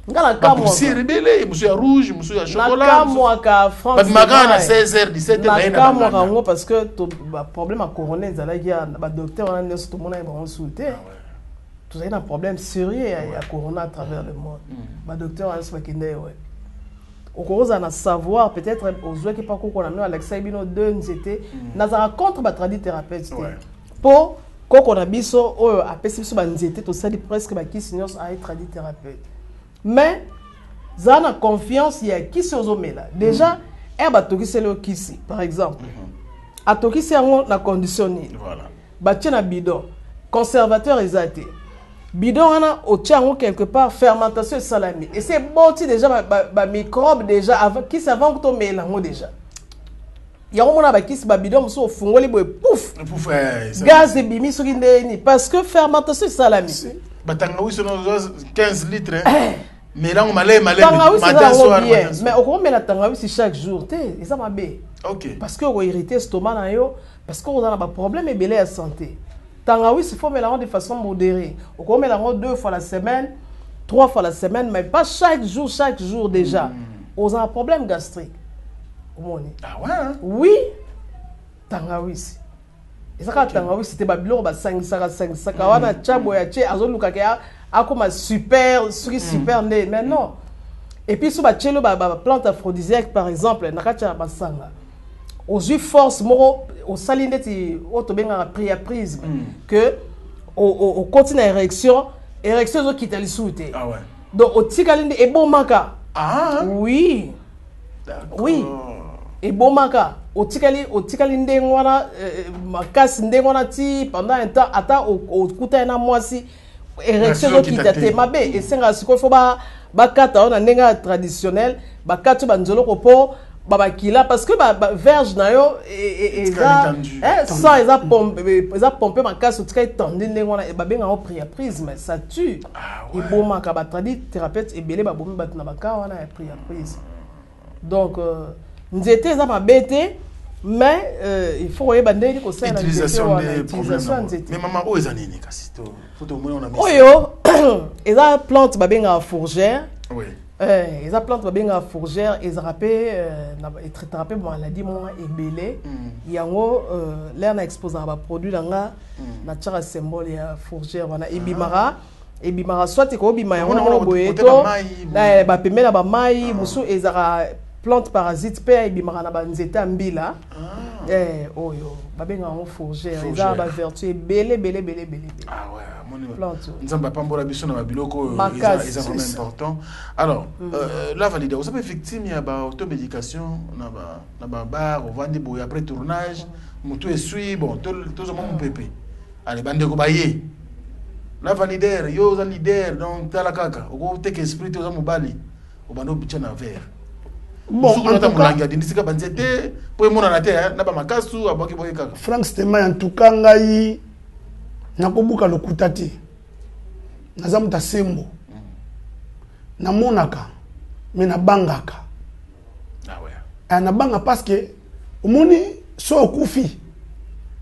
ngala kamo c'est rebelle monsieur ya rouge monsieur ya chocolat kamo ka France magana 16h 17h na kamo rango parce que to problème à corona ezala ya ba docteur on a ne tout monde ba consulter tout ça un problème sérieux ya corona à travers le monde ba docteur on se bakinde ouais au cause na savoir peut-être aux qui pas qu'on a mis Alexei Bino 2 c'était nazara contre ba tradithérapeute pour koko na biso oyo apesi biso ba nzete to sali presque ba kisignos a tradithérapeute mais zana confiance ya kisi ozomela déjà eba tokisele o kisi par exemple atokisi yango na conditionnel voilà batie na bidon conservateur ezate bidon wana otia yango quelque part fermentation et salami et c'est bon ti déjà ba microbe déjà avant kisi avant que to mela ngo déjà yango mona ba kisi ba bidon so fungoli boy pouf gaz et bimi soki ndeni parce que fermentation et salami batanga wiso no 15 litres mais là on malé mais au comment la tangawisi chaque jour et ça m'a bé OK parce que on irrité estomac na yo parce que on a un problème et belé à santé tangawisi faut mélanger de façon modérée au comment mélanger 2 fois la semaine 3 fois la semaine mais pas chaque jour déjà on a un problème gastrique ah ouais oui tangawisi et ça quand tangawisi c'était babilo ba 5 wana chabo ya che azoluka ke akoma super mais non et puis sur ba chelo ba plante aphrodisiaque par exemple na kacha basanga aux force moro au salindeti otobenga priapisme que au continue érection zo kitali souté ah ouais donc au tikalinde e bomaka oui oui e bomaka otikali ndengwana makasi ndengwana ti pendant un temps ata okuta na mwasi érection kita te mabe esenga siko fo ba kata on ndenga traditionnel ba kata banzolo ko po babakila parce que ba verge na yo ça eza pomper makasi otikali tande ndengwana e babenga o priapisme ça tue e bomaka ba thérapeute ebele ba bomi batuna baka wana ya priapisme donc nzete eza mabete mais il faut que bandeli ko sala utilisation des problèmes mais maman o eza nini kasi to faut au moins on a mis oyo eza plante babenga fourgère oui eza plante babenga fourgère eza rapé na traité maladie mo ebele yango l'air na exposer ba produit langa na tchara symbole ya fourgère wana ebimara soit ko bima yango boye to ba pemela ba mai musu ezara plante parasite pe ibimaka na banzeta mbila oyo babenga en fourgère eza ba vertu belé ah ouais plante nzamba pambola biso na babiloko eza vraiment important. Alors la validé vous savez victime ya ba automédication na ba bar au vendre boy après tournage mutu esui bon tout zo mon pépé allez bande ko baye la validé yo za leader donc tala kaka ko take esprit to za mobali au bando bicha na verre. Bon, en tout cas, Frank Stemai, en tout cas, ngai nakobuka lokuta te. Nazamuta sembo. Na monaka, mais na bangaka. Ah ouais. Na banga parce que omoni so okufi.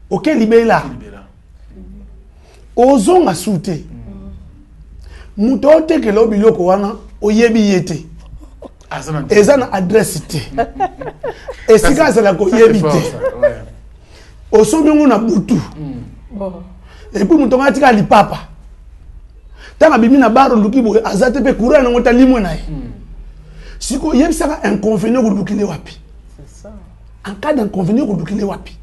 OK libela. Ozonga sute. Muto te ke lobi loko wana oyebi yete. Eza na adresse te. Esika za la koyebi te. Osobi nguna butu. Et puis mutonga tika lipapa. Tanga bimi na baro luki bo azate pe courant na ngota limwe na ye. Siko yebi saka inconvénient ko lukile wapi. C'est ça. En cas d'inconvénient ko lukile wapi.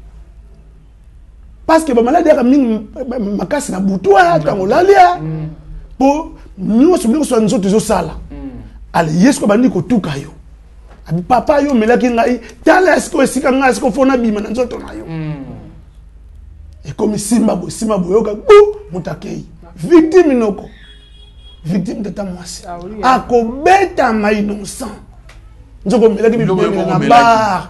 Parce que ba malade ya mingi makasi na butu ya tango lalia. Po nyonso so nzoto zo sala. Ale yesko bandi ko tuka yo abi papa yo melaki ngai tala esko esika ngai esko fona bima na nzoto na yo e comme simba bo yoka mutakei victime noko victime de ta mwasi akobeta ma innocent nzoko melaki bimeme na bar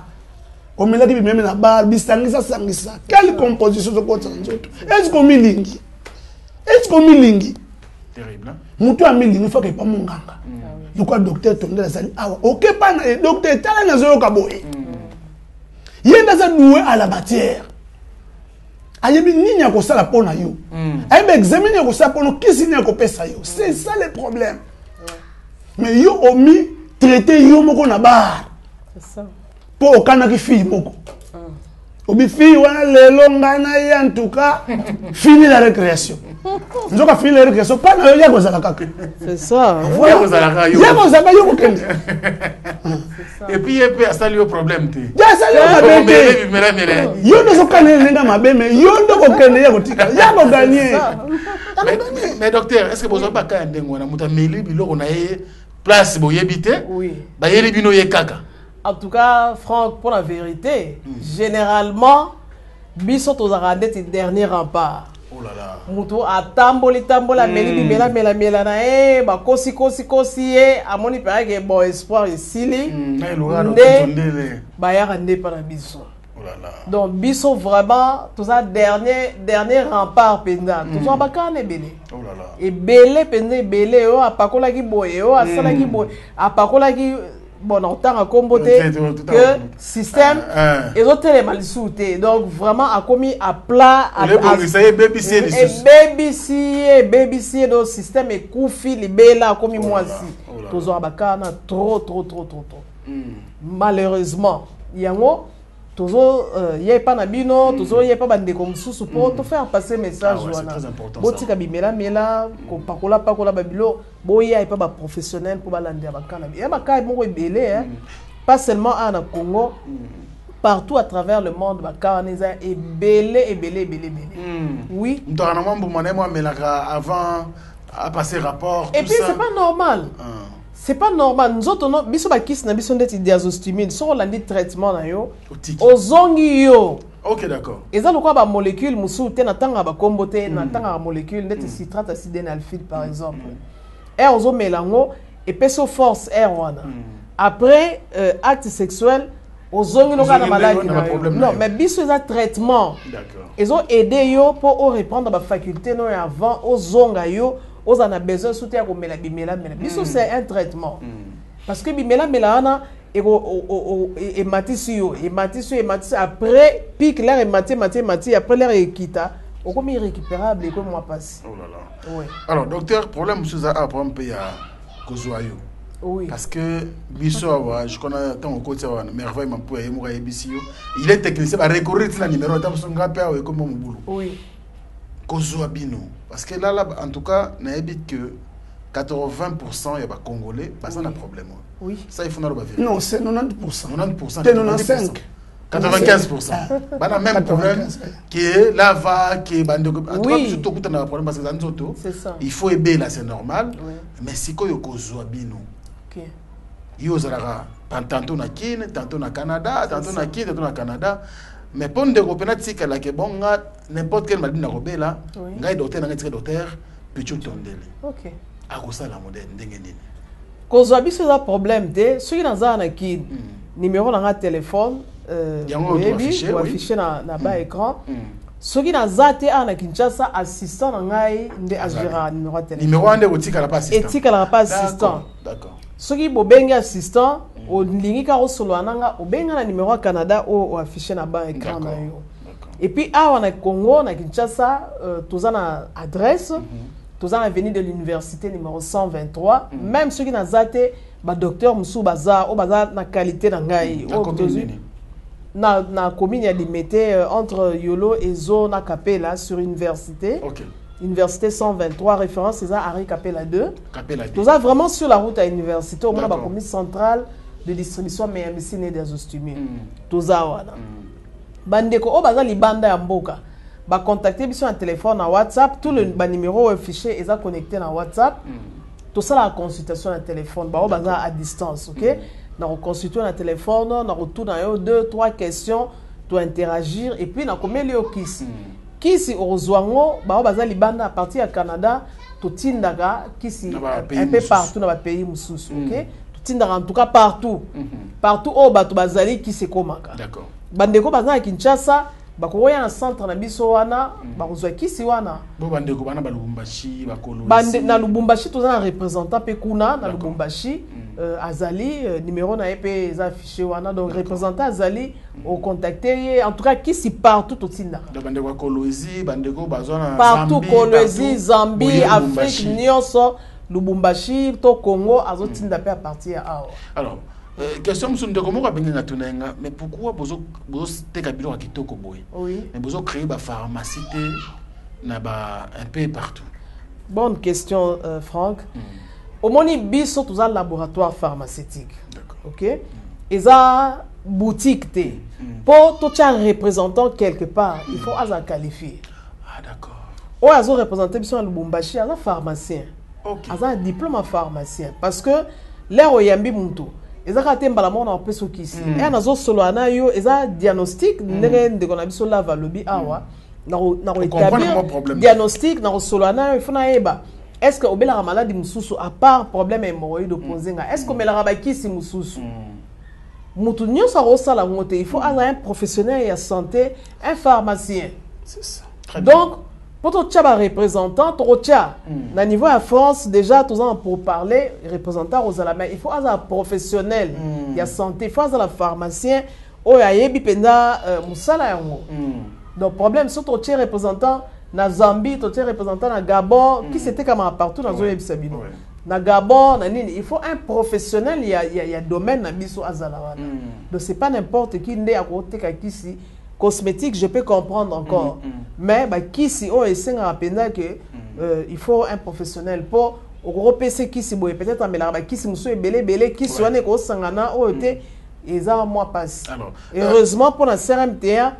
o melaki bimeme na bar bisangisa quelle composition zo kota nzoto esko milingi terrible. Mutu a milingi faut que pas mon ganga. Le quoi docteur Tondé la sali awa OK pas na docteur tala na zo ka boye. Yenda za doué à la matière. Ayebi nini ya ko sala pona yo. Ayebi examiner ko sala pona kisi ni ko pesa yo. C'est ça le problème. Mais yo omi traiter yo moko na bar. C'est ça. Po okana ki fille moko. Obi fille wana lelo ngana ya en tout cas fini la récréation. Nous avons fini la récréation pas na yo ko zala kaka. C'est ça. Voilà ko zala yo. Ya ko zala yo ko kende. Et puis il peut installer le problème te. Ya sala mabete. Yo no so kanele lenga mabeme yo ndo ko kende ya ko tika. Ya ko gagner. Mais docteur, est-ce que vous avez pas quand ndengona muta meli biloko na ye place boyebite? Oui. Ba yeli bino ye kaka. En tout cas, Franck, pour la vérité, généralement, biso tozarande ti dernier rempart. Oh là là. Muto atamboli meli mela na ba kosi amoni pare que bon espoir ici ba ya rande para biso. Oh là là. Donc biso vraiment tout ça dernier rempart penda. Tout ça ba kane belé. Oh là là. Et belé penda belé o apakola ki boye o asala ki boye apakola ki bon en temps à comboter que système et autres les malsoutés donc vraiment a commis à plat à BBC donc système et koufi libéla comme moi aussi tous en bakana trop malheureusement yango toujours y a pas nabino toujours y a pas bande comme sous pour te faire passer message wana botika bimela mela ko pakola babilo boya et pas ba professionnel pour balanda bakana ya bakay moko ebele pas seulement en Congo partout à travers le monde bakana est belé oui ndana mambo manemo melaka avant à passer rapport et puis c'est pas normal. C'est pas normal. Nous autres, non, biso ba kiss na biso ndeti diazostimine. So on dit traitement na yo. Ozongi yo. OK, d'accord. Eza lokwa ba molécule musu te na tanga ba kombote na tanga ba molécule ndeti citrate acide nalphile par exemple. Et ozo melango et peso force air wana. Après acte sexuel ozongi loka na maladie. Non, mais biso eza traitement. D'accord. Ezo aider yo pour reprendre ba faculté no avant ozonga yo. On a besoin de soutenir comme la bimela. Biso c'est un traitement. Parce que bimela ana et matisio après pique l'air et mati après l'air et quitta. Au comme irrécupérable et comme moi passe. Oh là là. Oui. Alors docteur, problème sous a problème pays à Kozoayo. Oui. Parce que biso je connais tant au côté merveille ma pour yemura ebisio. Il est technicien va recourir la numéro ta songa pa comme mon boulot. Oui. Kozoabino. Parce que là, en tout cas, on a dit que 80% ya ba Congolais basa na problème. Oui. Ça il faut na le vérifier. Non, c'est 90%. 90%. 95%. 95%. Bana même problème qui est là-bas, qui est bandeko. En tout cas, surtout quand on a un problème parce que Zanzoto, il faut aider là, c'est normal. Mais si quoi yoko zoabino. Ok. Yo zara tantôt na Kine, tantôt na Canada, tantôt na Kine, tantôt na Canada. Mais pour de repérer tika la que bon n'importe quel malade na robela, ngai docteur na ngai docteur Pichu Tondele. Ok. A kosa la moderne ndenge nini. Kozoabi c'est un problème de ceux qui na na Kine. Numéro na téléphone affiché na bas écran. Soki na zate ana Kinshasa assistant na ngai nde agera numéro de téléphone. Numéro ande otika la pas assistant. Etika la pas assistant. D'accord. Soki bobengi assistant o lingi ka osolo ananga obenga na numéro ya Canada o affiché na bas écran na yo. Et puis awa na Congo na Kinshasa toza na adresse toza na avenue de l'université numéro 123 même soki na zate ba docteur Moussou Baza o baza na qualité na ngai o na commune ya limité entre Yolo et Zona Capella sur université. OK. Université 123 référence c'est ça Henri Capella 2. Capella 2. Nous avons vraiment sur la route à l'université au moins la commune centrale de distribution mais MCN et des ostumés. Toza wana. Bandeko o baza libanda ya mboka. Ba contacter biso un téléphone na WhatsApp tout le numéro affiché est connecté na WhatsApp. Tout ça la consultation na téléphone ba o baza à distance, OK? Na reconstituer na téléphone, na retour na yo 2-3 questions, tu interagir et puis na komeli yo kisi. Kisi orozwango ba baza libanda à partir du Canada, to tindaka kisi un peu partout dans le pays mususu, OK? To tindaka en tout cas partout. Partout au batu bazali kisi komaka. D'accord. Bandeko baza à Kinshasa, bakoya na centre na biso wana, bakozwa kisi wana. Bo bandeko bana ba Lubumbashi, ba Kolwezi. Bande na Lubumbashi toza na représentant pe kuna na Lubumbashi. Azali numéro na EP est affiché wana donc représentant Azali au contacter en tout cas qui si partout au Tinda. Donc bandeko Kolwezi, bandeko bazona partout Kolwezi, Zambie, Afrique, Nyonso, Lubumbashi, to Congo azo Tinda pe à partir à. Alors question monsieur ndeko moko benga tunenga mais pourquoi bozo te kabilo ka kitoko boy. Oui. Mais bozo créer ba pharmacie na ba un peu partout. Bonne question Franck. Au moni biso tous un laboratoire pharmaceutique. D'accord. OK? Et ça boutique té. Pour tout un représentant quelque part, il faut avoir qualifié. Ah d'accord. Ou azo représenter biso à Lubumbashi, un pharmacien. OK. Un diplôme pharmacien parce que l'air oyambi muntu. Ezaka tembala mona opeso kisi. Et nazo solo ana yo eza diagnostic ndenge ndeko na biso la valobi awa. Na établir diagnostic na solo ana il faut na eba. Est-ce que obela maladie mususu à part problème hémorroïde posenga est-ce que obela ba kisi mususu mutu nyosa rosala ngote il faut avoir un professionnel de santé un pharmacien c'est ça donc pour tout tchaba représentant trotia na niveau à France déjà tous ans pour parler représentant aux alamais il faut avoir un professionnel de santé il faut avoir un pharmacien o ya yebi penda musala yango donc problème surtout tché représentant na Zambie, tu es représentant na Gabon, qui c'était comme partout dans le Sabino. Na Gabon, na nini, il faut un professionnel, il y a domaine na biso azalawana. Donc c'est pas n'importe qui ndé à côté kisi cosmétique, je peux comprendre encore. Mais bah kisi on essaie à peine que il faut un professionnel pour repérer kisi boy peut-être mais là bah kisi muso belé kisi wane ko sangana o té et ça moi passe. Heureusement pour la CRMTA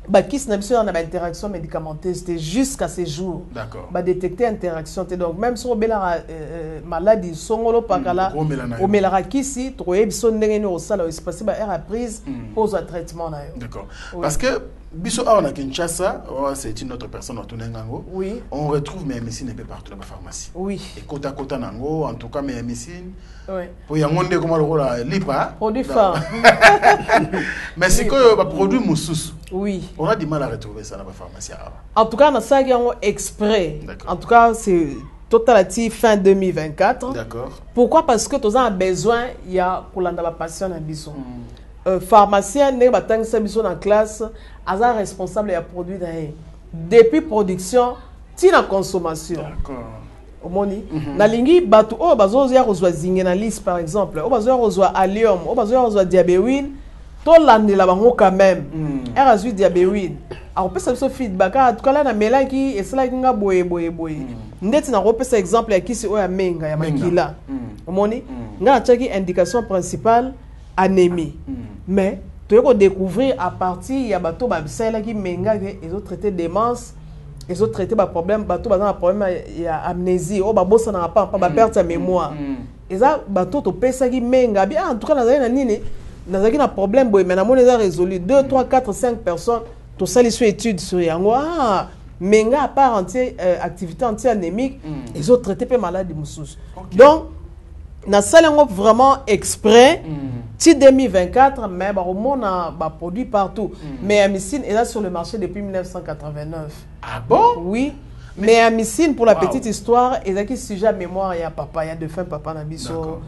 bah qui n'a pas une interaction médicamenteuse c'était jusqu'à ces jours. D'accord. Bah détecter interaction donc même sur bela maladie songolo pakala au melara kisi troye biso ndenge au sala au espace ba air prise pose un traitement na yo. D'accord. Parce que biso a on a Kinshasa, c'est une autre personne au Ngango. Oui. On retrouve mes médecines un peu partout dans la pharmacie. Oui. Et kota nango en tout cas mes médecines. Oui. Pour yangonde comment le rôle lipa. Produit phare. Mais c'est que ba produit moussous. Oui. On a du mal à retrouver ça dans la pharmacie. En tout cas, on a ça exprès. En tout cas, c'est totality fin 2024. D'accord. Pourquoi? Parce que tu as besoin, il y a pour la patient à bison. Pharmacien, n'est pas tant que bison en classe, a responsable et produit depuis production, ti la consommation. D'accord. Omoni na lingi batu o bazozia rozwa zingenalis par exemple o bazozia rozwa allium o bazozia rozwa diabéwine to landela bango quand même erazu diabéwine a on peut ça feedback en tout cas là na melaki et cela kinga boye ndeti na repesa exemple ya kisi oya menga ya makila omoni nga achaki indication principale anémie mais tu peux découvrir à partir ya bato ba bisela ki menga ke ils ont traité démence ils ont traité ba problème bato ba problème ya amnésie o ba bossa na pas ba perte de mémoire eza bato to pesa ki menga bien en tout cas na nini nazaki na problème boy mais na moni eza résolu 2 3 4 5 personnes to sali sur étude sur yango menga à part entière activité anti-anémique ils ont traité peu maladie moussous donc na salengo vraiment exprès ti 2024 mais ba romona ba produit partout mais Amycine est là sur le marché depuis 1989. Ah bon? Oui. Mais Amycine pour la petite histoire ezaki sujet mémoire ya papa ya de fin papa na biso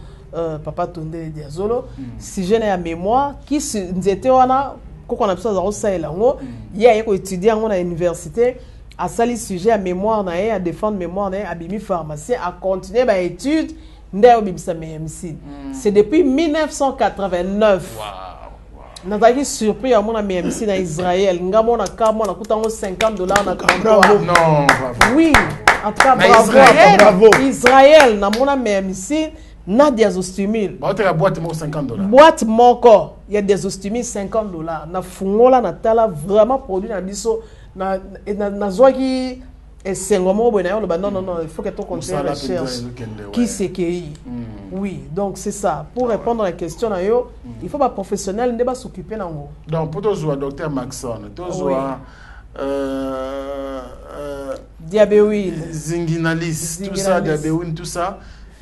papa Tondele Diazolo sujet na mémoire qui nzete wana koko na biso za rosaela ngo ya yeko étudier ngo na université a sali sujet à mémoire na à défendre mémoire na abimi pharmacien à continuer ba étude ndao bibisa Amycine. C'est depuis 1989. Wow. Nazaki surpris à mon Amycine à Israël. Ngamo na kamo na kutango $50 na bravo. Non, bravo. Oui, en tout cas bravo. Israël na mon Amycine na diazostimule. Ba otra boîte mo $50. Boîte moko, il y a des ostimule $50. Na fungola na tala vraiment produit na biso na zoaki et c'est non, il faut que tu continues la recherche. Qui c'est qui? Oui, donc c'est ça. Pour répondre à la question, il faut pas professionnel, ne pas s'occuper d'un mot. Donc, pour toi, docteur Maxon, toi, diabéoïne, zinguinalis, tout ça, diabéoïne, tout ça.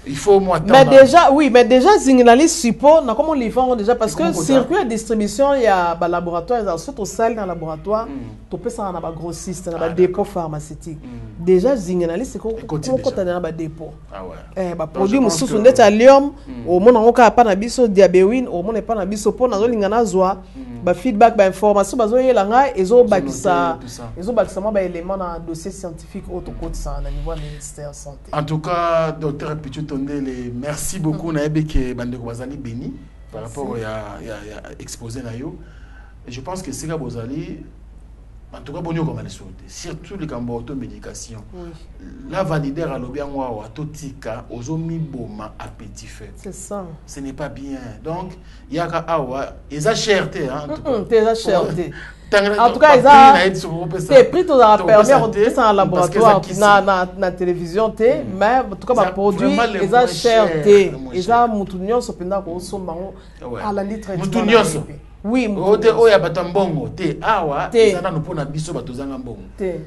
Il faut moi mais déjà, oui, mais déjà, Zinguinalis support, on a comment les vend déjà parce que circuit de distribution, il y a un laboratoire, il y a surtout salle dans le laboratoire, tu peux ça dans un grossiste, dans un dépôt pharmaceutique. Déjà, Zinguinalis, c'est comment tu as dans un dépôt. Ah ouais. Produit moussous, on est à Lyon, au monde on a pas nabiso diabéine, au monde pas nabiso pour nazo lingana zoa, ba feedback, ba information, ba zoye langa, ezo bakisa, ezo bakisa moi ba élément dans dossier scientifique autre côté ça, à niveau ministère santé. En tout cas, docteur Pichu merci beaucoup Naebeke Bandeko Bazali Béni par rapport à exposé Nayo. Et je pense que c'est que Bozali, en tout cas, bon, comme elle surtout les cambo automédication. La validaire à l'obiangwa ou à totika aux omiboma à petit fait. C'est ça. Ce n'est pas bien. Donc, il y a awa, ils a cherté hein. T'es cherté. En tout cas, ils ont pris tout à permis de faire un laboratoire na télévision mais en tout cas ba produit ils ont cherté. Ils ont mutunyo sopenda ko somba à la litre. Mutunyo. Oui, ote oya batambongo te awa ezana no pona biso batozanga mbongo. Te.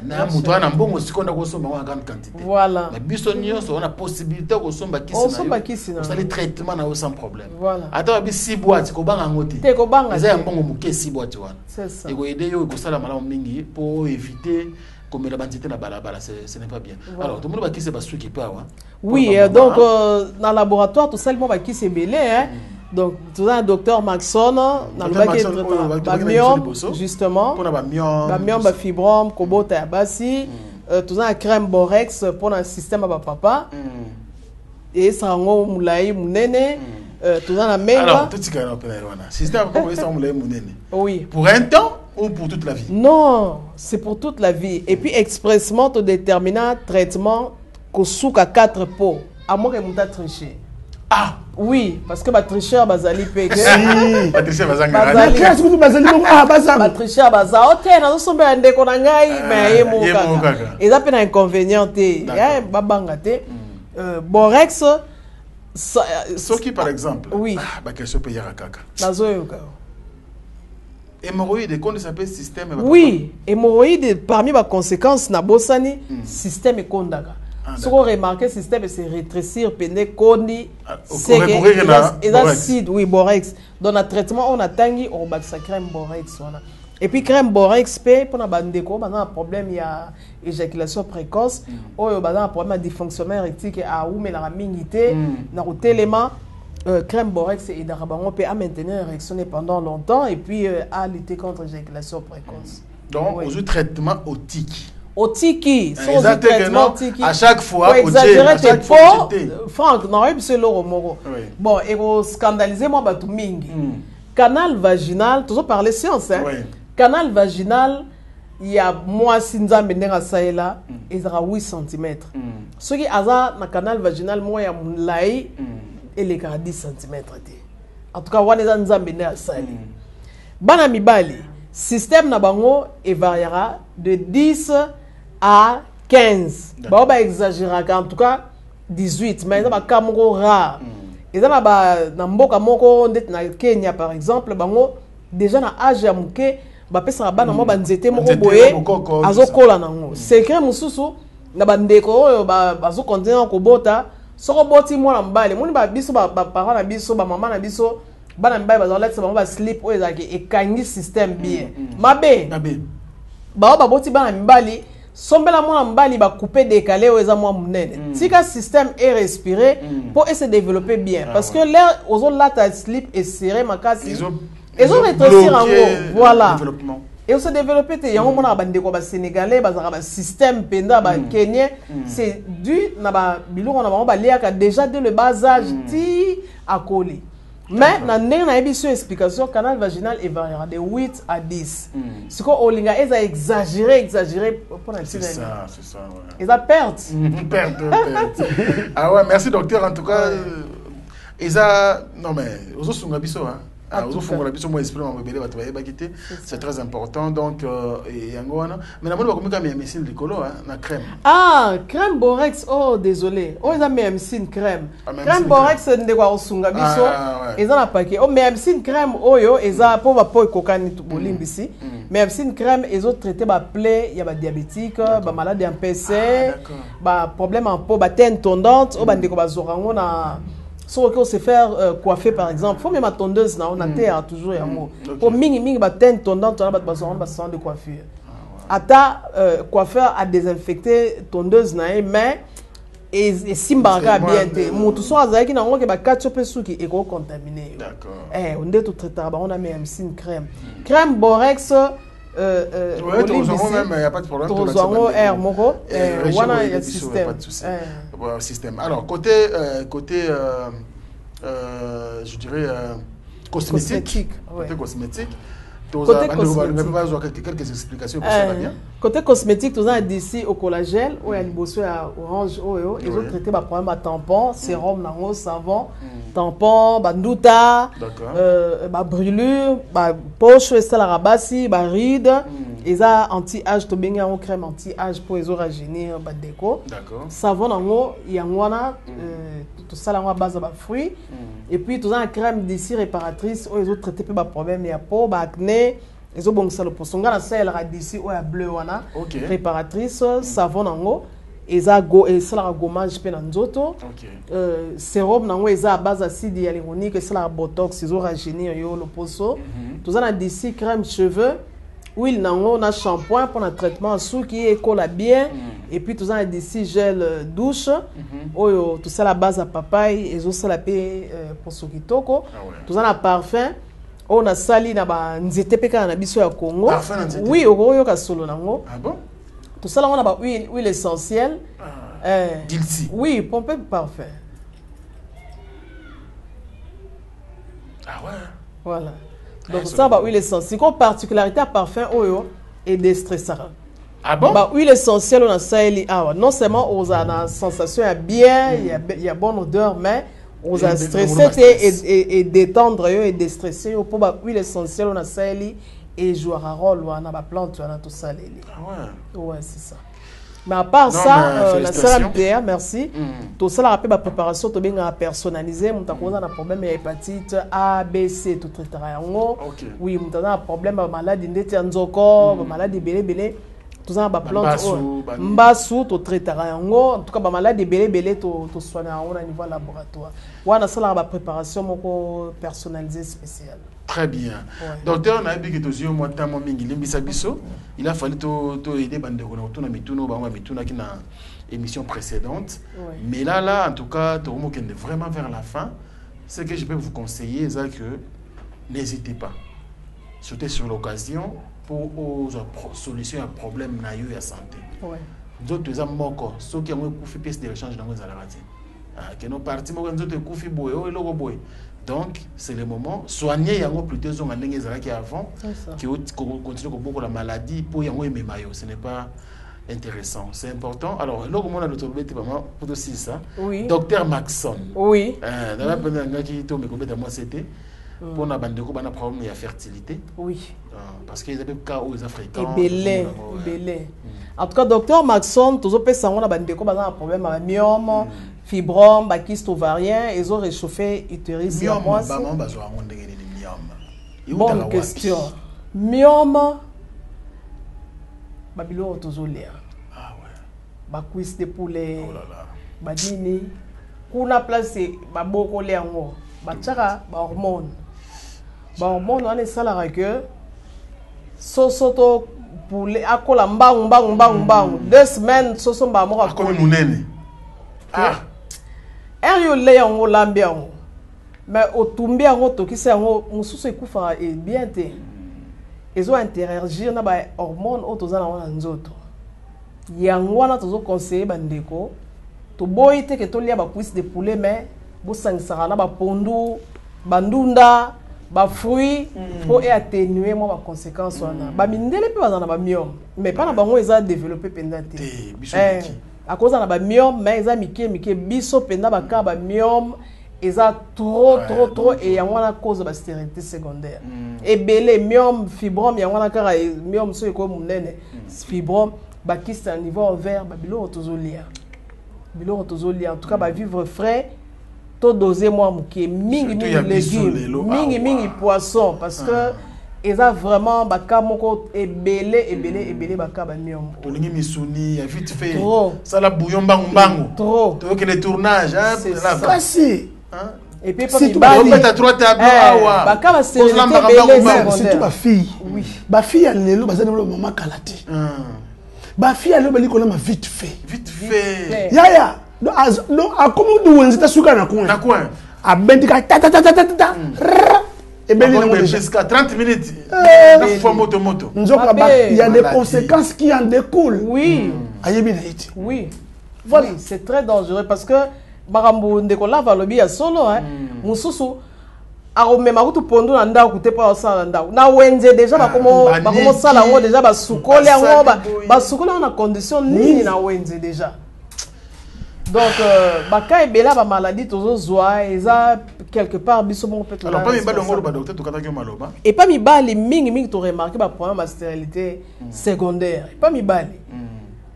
Na mutu ana mbongo sikonda ko somba wa grande quantité. Voilà. Mais biso nyonso on a possibilité ko somba kisi na. On somba kisi na. Ça les traitement na sans problème. Voilà. Ata bi 6 boîtes ko banga ngoti. Te ko banga. Eza mbongo muke 6 boîtes wana. C'est ça. Et ko aider yo ko sala malamu mingi pour éviter comme la bandité na balabala ce n'est pas bien. Voilà. Alors tout le monde va qui c'est pas qui peut avoir. Oui, donc dans le laboratoire tout seulement va qui c'est belé hein. Donc, tu as un docteur Maxon, dans le Bamium, justement, Bamium, Fibrome, Kobota, Abassi, tu as un crème Borex pour un système à papa, et ça a un moulaï, mounene, tu as un menga. Alors, tout ce qu'il y a un système à moulaï, mounene. Oui. Pour un temps ou pour toute la vie? Non, c'est pour toute la vie. Et puis, expressement, tu détermines un traitement qu'on souk à 4 pots, à moins que tu aies triché. Ah! Oui, parce que Patricia Bazali Peke. Si, Patricia Bazali. Patricia Bazali. Ok, nous sommes en déconangai, mais il y a un inconvénient. Il y a un babangate. Borex. Ce qui, par exemple. Oui. Bah, question peut y avoir caca. Nazoyoka. Hémorroïde, comment ça s'appelle système? Oui, hémorroïde, parmi les conséquences, Nabosani, système est kondaga. Ce qu'on remarque, le système c'est rétrécir, péné, kondi, c'est acide, oui, borex. Dans le traitement, on a tangi, on a sa crème borex. Et puis, crème borex, pour la bande on a un problème, il y a éjaculation précoce, on a un problème de dysfonctionnement érectile, à où mais la minité, dans le télément, crème borex et d'arabango peut maintenir l'érection pendant longtemps et puis à lutter contre l'éjaculation précoce. Donc, aux traitements otiques. Otiki, sans traitement Otiki. À chaque fois, exagérer tes pots. Franck, non, c'est l'euro moro. Bon, et vous scandalisez moi batou mingi. Canal vaginal, toujours parler science hein. Canal vaginal, il y a moi sinzambe ndenga saela ezaka 8 cm. Ce qui aza na canal vaginal moi ya mulai eleka 10 cm te. En tout cas wana eza nzambe ndenga sali. Bana mibali système na bango variera de 10 à 15. Ba ba exagérer en tout cas 18 mais ça ba kamoko rare. Eza na mboka moko ndet na Kenya par exemple bango déjà na âge ya muke ba pesa bana mo banzete moko boye azokola nango. Secret mususu na bandeko oyo bazo continuer ko bota soko boti mwana mbale moni ba biso ba parents na biso ba mama na biso bana mbaye bazolekisa bango ba slip oyo ezaki ekangi système bien mabe ba boti bana mbali sombela mwana mbali ba couper décalé oyo eza mwa munene tika système est respiré pour se développer bien parce que l'air ozo lata slip et serré makasi ils ont rétrécir en haut voilà et on se développer te yango mona bandeko ba sénégalais bazaka ba système penda ba kenyan c'est dû na ba biloko na bango ba liaka déjà dès le bas âge ti akoli. Mais na ndenge na ebiso explication canal vaginal variera de 8 à 10. Ce que olinga eza exagéré pour la c'est ça ouais. Eza perte. Perte. Ah ouais, merci docteur en tout cas. Eza non mais ozo sunga biso hein. C'est très important donc mais la crème. Ah, crème borex, oh désolé. Oh, ils ont même crème. Crème borex ne doit pas sunga biso. Ils ont un paquet. Oh, même crème oh yo, ils ont pour pas cocaine tout bolim ici. Même crème, ils ont traité ba plaie, il y a ba diabétique, ba maladie en PC, ba problème en peau, ba teinte tondante, oh ba ndeko ba zorango na si on se faire coiffer par exemple, il faut même ma tondeuse on a terre toujours et amour. Pour mingi ba teinte tondante on a ba salon de coiffure. Ata coiffeur a désinfecté tondeuse na mais et simbaraka bien te. Mutu so azaki na ngo ke ba katchope suki e ko contaminé. D'accord. On est tout traité ba on a même une crème. Crème borex ouais, il n'y a pas de problème. Il y a système. Alors, côté je dirais cosmétique. Côté cosmétique. Quelques explications pour ça bien. Côté cosmétique, tout ça d'ici au collagène, où il y a une bosse orange, ils ont traité le problème à tampon, sérum, savon, tampon, bandouta, brûlure, poche, salarabasi, ride, ils ont anti-âge, to bien en crème anti-âge pour les rajeunir, déco. Savon en haut, il y a tout ça à base de fruits. Et puis tout ça en crème d'ici réparatrice, où ils ont traité le problème, il y a peau, acné. Ils ont bon ça le posonga na ça elle d'ici ou ya bleu wana réparatrice savon nango eza go et ça la gommage pe na nzoto sérum nango eza à base acide hyaluronique et ça la botox ils ont rajeunir yo le poso tout ça na d'ici crème cheveux huile nango na shampoing pour un traitement sous qui est colle bien et puis tout ça na d'ici gel douche oyo tout ça la base à papaye ils ont ça la pe pour sokitoko tout ça na parfum on a sali na ba nzete peka na biso ya Congo. Oui, oyo ka solo nango. Ah bon? Tout ça là on a ba huile essentielle. Dilsi. Oui, pompe parfum. Ah ouais. Voilà. Donc ça ba huile essentielle. Comme particularité à parfum oyo et déstressant. Ah bon? Ba huile essentielle on a sali non seulement on a une sensation bien, il y a bonne odeur mais on a stressé et détendre et déstresser pour ba huile essentielle on a sali et jouer un rôle on a ba plante on a tout ça les. Ah ouais. Ouais, c'est ça. Mais à part ça la salle MDR merci. Tout ça la rappelle ba préparation to bien personnalisé, on t'a causé un problème hépatite A B C tout traiter yango. Oui, on t'a un problème maladie ndeti nzoko, maladie belé tout ça ba plante mbasu to traiter yango en tout cas ba maladie belé to soigner au niveau laboratoire. Wana ça la préparation moko personnalisée spéciale. Très bien. Ouais. Docteur, on a dit que tu as moi tamo mingi limbisa biso. Il a fallu to aider bande ko na mituno ba mituna qui na émission précédente. Ouais. Mais là en tout cas, tu remontes vraiment vers la fin. Ce que je peux vous conseiller c'est que n'hésitez pas. Sautez sur l'occasion pour solution à problème na yo ya santé. Ouais. D'autres les amoko, ceux qui ont fait pièce de rechange dans les alaratis. Que nos partis mo nzoto kufi boye o eloko boye. Donc, c'est le moment. Soigner yango plutôt zon andenge ezalaki avant, qui continue à beaucoup la maladie pour yango ememayo. Ce n'est pas intéressant. C'est important. Alors, là, comment on a notre bête, pour aussi ça. Oui. Docteur Maxon. Oui. Dans la première qui tombe complètement moi c'était pour na bande ko bana problème de fertilité. Oui. Parce qu'ils avaient cas aux Africains. Et belé. En tout cas, docteur Maxon, tous les gens qui ont un problème avec myome, fibrome, kyste ovarien, ils ont réchauffé utérus. Bonne question. Myome, babilo tozolia. Ah ouais. Cuisse de poulet. Oh là là. Badini. Kuna place baboko le yango. Batchaka ba hormone. Ba hormone on est salara que sosoto poulet akola mbang 2 semaines soso mba mo akola munene. Ah. Erio le yango lambi yango. Mais otumbi yango tokisa yango mususu ekufa e bien te. Ils ont interagir na ba hormone otozana wana nzoto. Yango wana tozo conseiller bandeko to boyite ke to lia ba cuisse de poulet mais bo sangsara na ba pondu bandunda ba fruits pour atténuer moi ba conséquences wana ba mindele pe bazana ba myome mais pas na bango eza développer pendante à cause na ba myome mais eza mike biso penda ba ka ba myome eza trop et yango na cause ba stérilité secondaire et belé myome fibrome yango na kara myome so ko munene fibrome ba kyste à niveau ovaire ba bilo tozolia en tout cas ba vivre frais to doser moi muke mingi légumes mingi poisson parce que eza vraiment ba ka moko ebele ba ka ba myome olingi misuni ya vite fait ça la bouillon bangu trop to que les tournages là facile et puis pas mibali on met à trois tableaux awa ba ka ba stérilité surtout ba fille oui ba fille lelo bazana le maman kalati ba fille lelo bali ko na vite fait ya donc a comment du wenzita suka na coin a bendika ta et ben jusqu'à 30 minutes fois moto nzoka il y a des conséquences qui en découlent oui ayebi na iti oui voilà c'est très dangereux parce que makambo ndeko lava lobi ya solo mususu aromema kutu pondu na ndako kutepa osala ndako na wenze déjà bakomo sala ngo déjà basukole ngo basukole na condition nini na wenze déjà. Donc baka ebela ba maladie tozo zwa eza quelque part biso bon peut-être. Alors pas mibali ngolo ba docteur tokata ke maloba. Et pas mibali mingi to remarquer ba problème de stérilité secondaire. Pas mibali.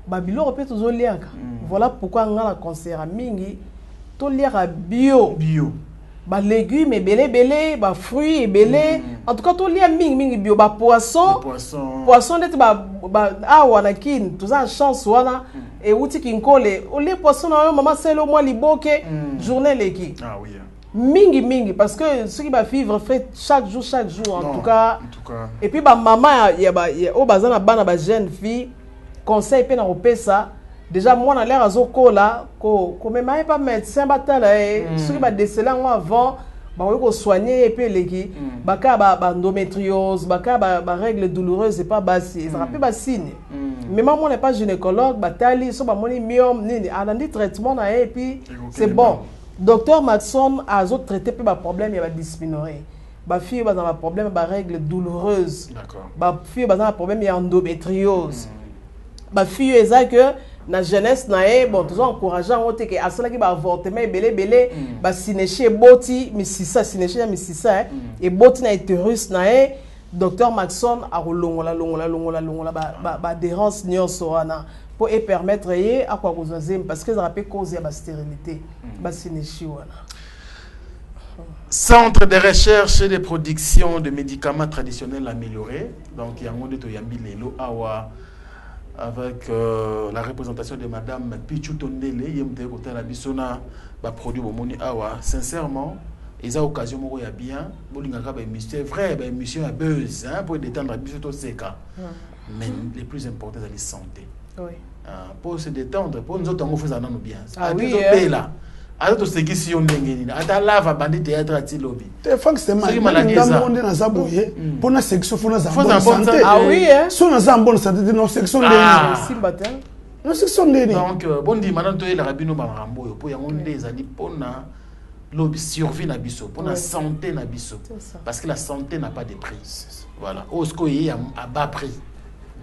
Ba biloko peut tozo liaka. Voilà pourquoi ngala conseiller mingi to liaka bio. Ba légumes ebele ba fruits ebele en tout cas to lia mingi bio ba poisson net ba wana kin tout ça chance wana et outi kinkole o les poisson na maman selo moi liboke journée leki oui mingi parce que ceux qui va vivre fait chaque jour en tout cas et puis ba maman ya o bazana bana ba jeune fille conseil pe na opesa déjà moi na l'air azokola ko même pas médecin batala ceux qui va déceler avant ba ko soigner et puis leki baka ba endométriose baka ba règles douloureuses et pas basi ça rappelle ba signe mais moi on n'est pas gynécologue batali so ba moni myome nini anandi traitement na et puis c'est bon docteur Maxon a zo traité pe ba problème ya ba dysménorrhée ba fille ba dans problème ba règles douloureuses ba fille ba dans problème ya endométriose ba fille eza que na jeunesse na bon tous encourageant on que asala ki ba avortement belé ba sinéché boti misisa sinéché misisa et boti na utérus na docteur Maxon a longola ba adhérence nyonso wana pour permettre à quoi causer parce que ça rappelle causer ba stérilité ba sinéché wana. Centre de recherche et de production de médicaments traditionnels améliorés donc yango de to yambi lelo awa avec la représentation de Madame Pichu Tondele, yemte côté la bisona ba produit bomoni awa sincèrement ils ont occasion moko ya bien bolingaka ba émission vrai ba émission à buzz pour détendre biso to seka mais le plus important c'est la santé pour se détendre pour nous autres on fait ça non bien là alors to seki si on ndengeni ata lava bandi théâtre ati lobby te fank c'est mal dans monde na zaboye pour na section pour na santé so na bonne santé no section simbatin no section ndeni donc bondi maintenant to la rabino ba rambo pour yango ndeza li pona le survie na biso, pour la santé na biso. Parce que la santé n'a pas de prix. Voilà. Osko est à bas prix.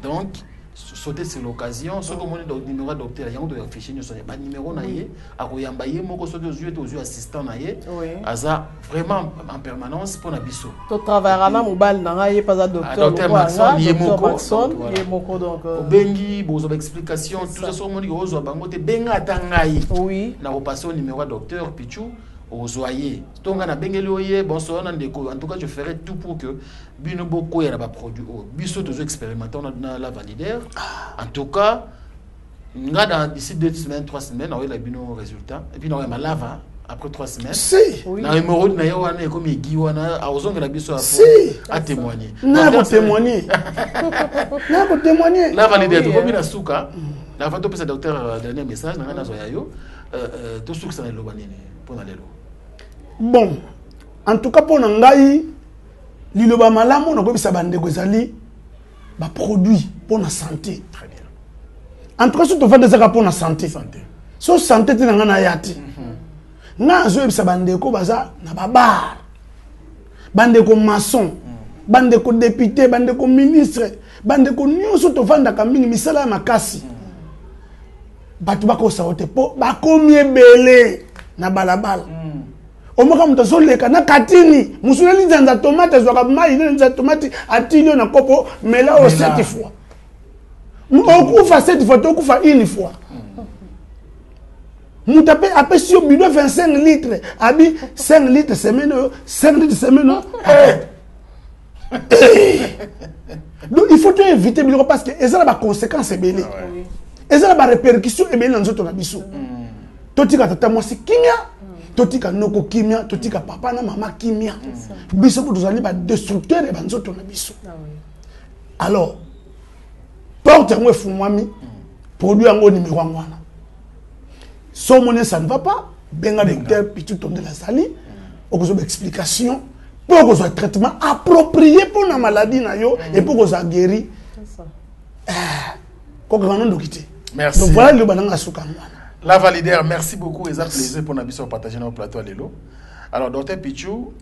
Donc, sauter sur l'occasion, ce que mon numéro docteur, il y a un affiché pas numéro naïe, à Koyambaye, mon sauter aux yeux assistant naïe, aza vraiment en permanence pour la biso. Tu travailles na mobile naïe pas à docteur Maxon, Yemoko donc. Bengi, bozo explication, tout ça sur mon numéro, bangote benga tangaï. Oui. Na repasser au numéro docteur Pichou. Ozoyer. Tonga na bengeli oye bonso na ndeko. En tout cas, je ferai tout pour que bino boko ya ba produit biso tozo expérimenter na la validaire. En tout cas, nga dans d'ici 2 semaines, 3 semaines, on a eu bino résultat et puis on a lava après 3 semaines. Si. Na hémorroïde na yo wana comme igi wana a ozonga la biso à témoigner. Na ko témoigner. Na ko témoigner. La validaire to komi na suka. La fa to pesa docteur dernier message na zo ya yo. To suka na lo banene pour na lelo. Bon, en tout cas pour Nangaï, liloba malamu na kobisa bande kozali ba produit pour la santé. Très bien. En tout cas surtout fa des pour la santé. So santé te nga na yati. Na zo ebisa bande ko baza na babar. Bande ko maçon, bande ko député, bande ko ministre, bande ko nyonso to vanda ka mingi misala makasi. Batu bako saote po bakomi ebele na balabala. Omoka mutaso leka na katini musuleli nzanza tomate zwaka mai nzanza tomate atilio na kopo mela o 7 fois. Okufa 7 fois okufa une fois. Mutape apesi yo bidon 25 litres abi 5 litres semaine 5 litres semaine. Donc il faut éviter parce que ça a des conséquences ebele. Et ça a des répercussions ebele dans notre biso. Totika tata moi c'est kinya. Totika noko kimia, totika papa na mama kimia. Biso pour nous aller ba destructeur et banzoto na biso. Alors, porte moi fumwami, produit en numéro 1. So monnaie ça ne va pas, benga docteur pitu ton de la sali, au besoin d'explication pour que soit traitement approprié pour la maladie na yo et pour que soit guéri. C'est ça. Ko grand ndo kité. Merci. Donc voilà le bananga soukamwa. La validaire, merci beaucoup. Et ça plaisir pour nous partager notre plateau à l'élo. Alors, docteur Pichou,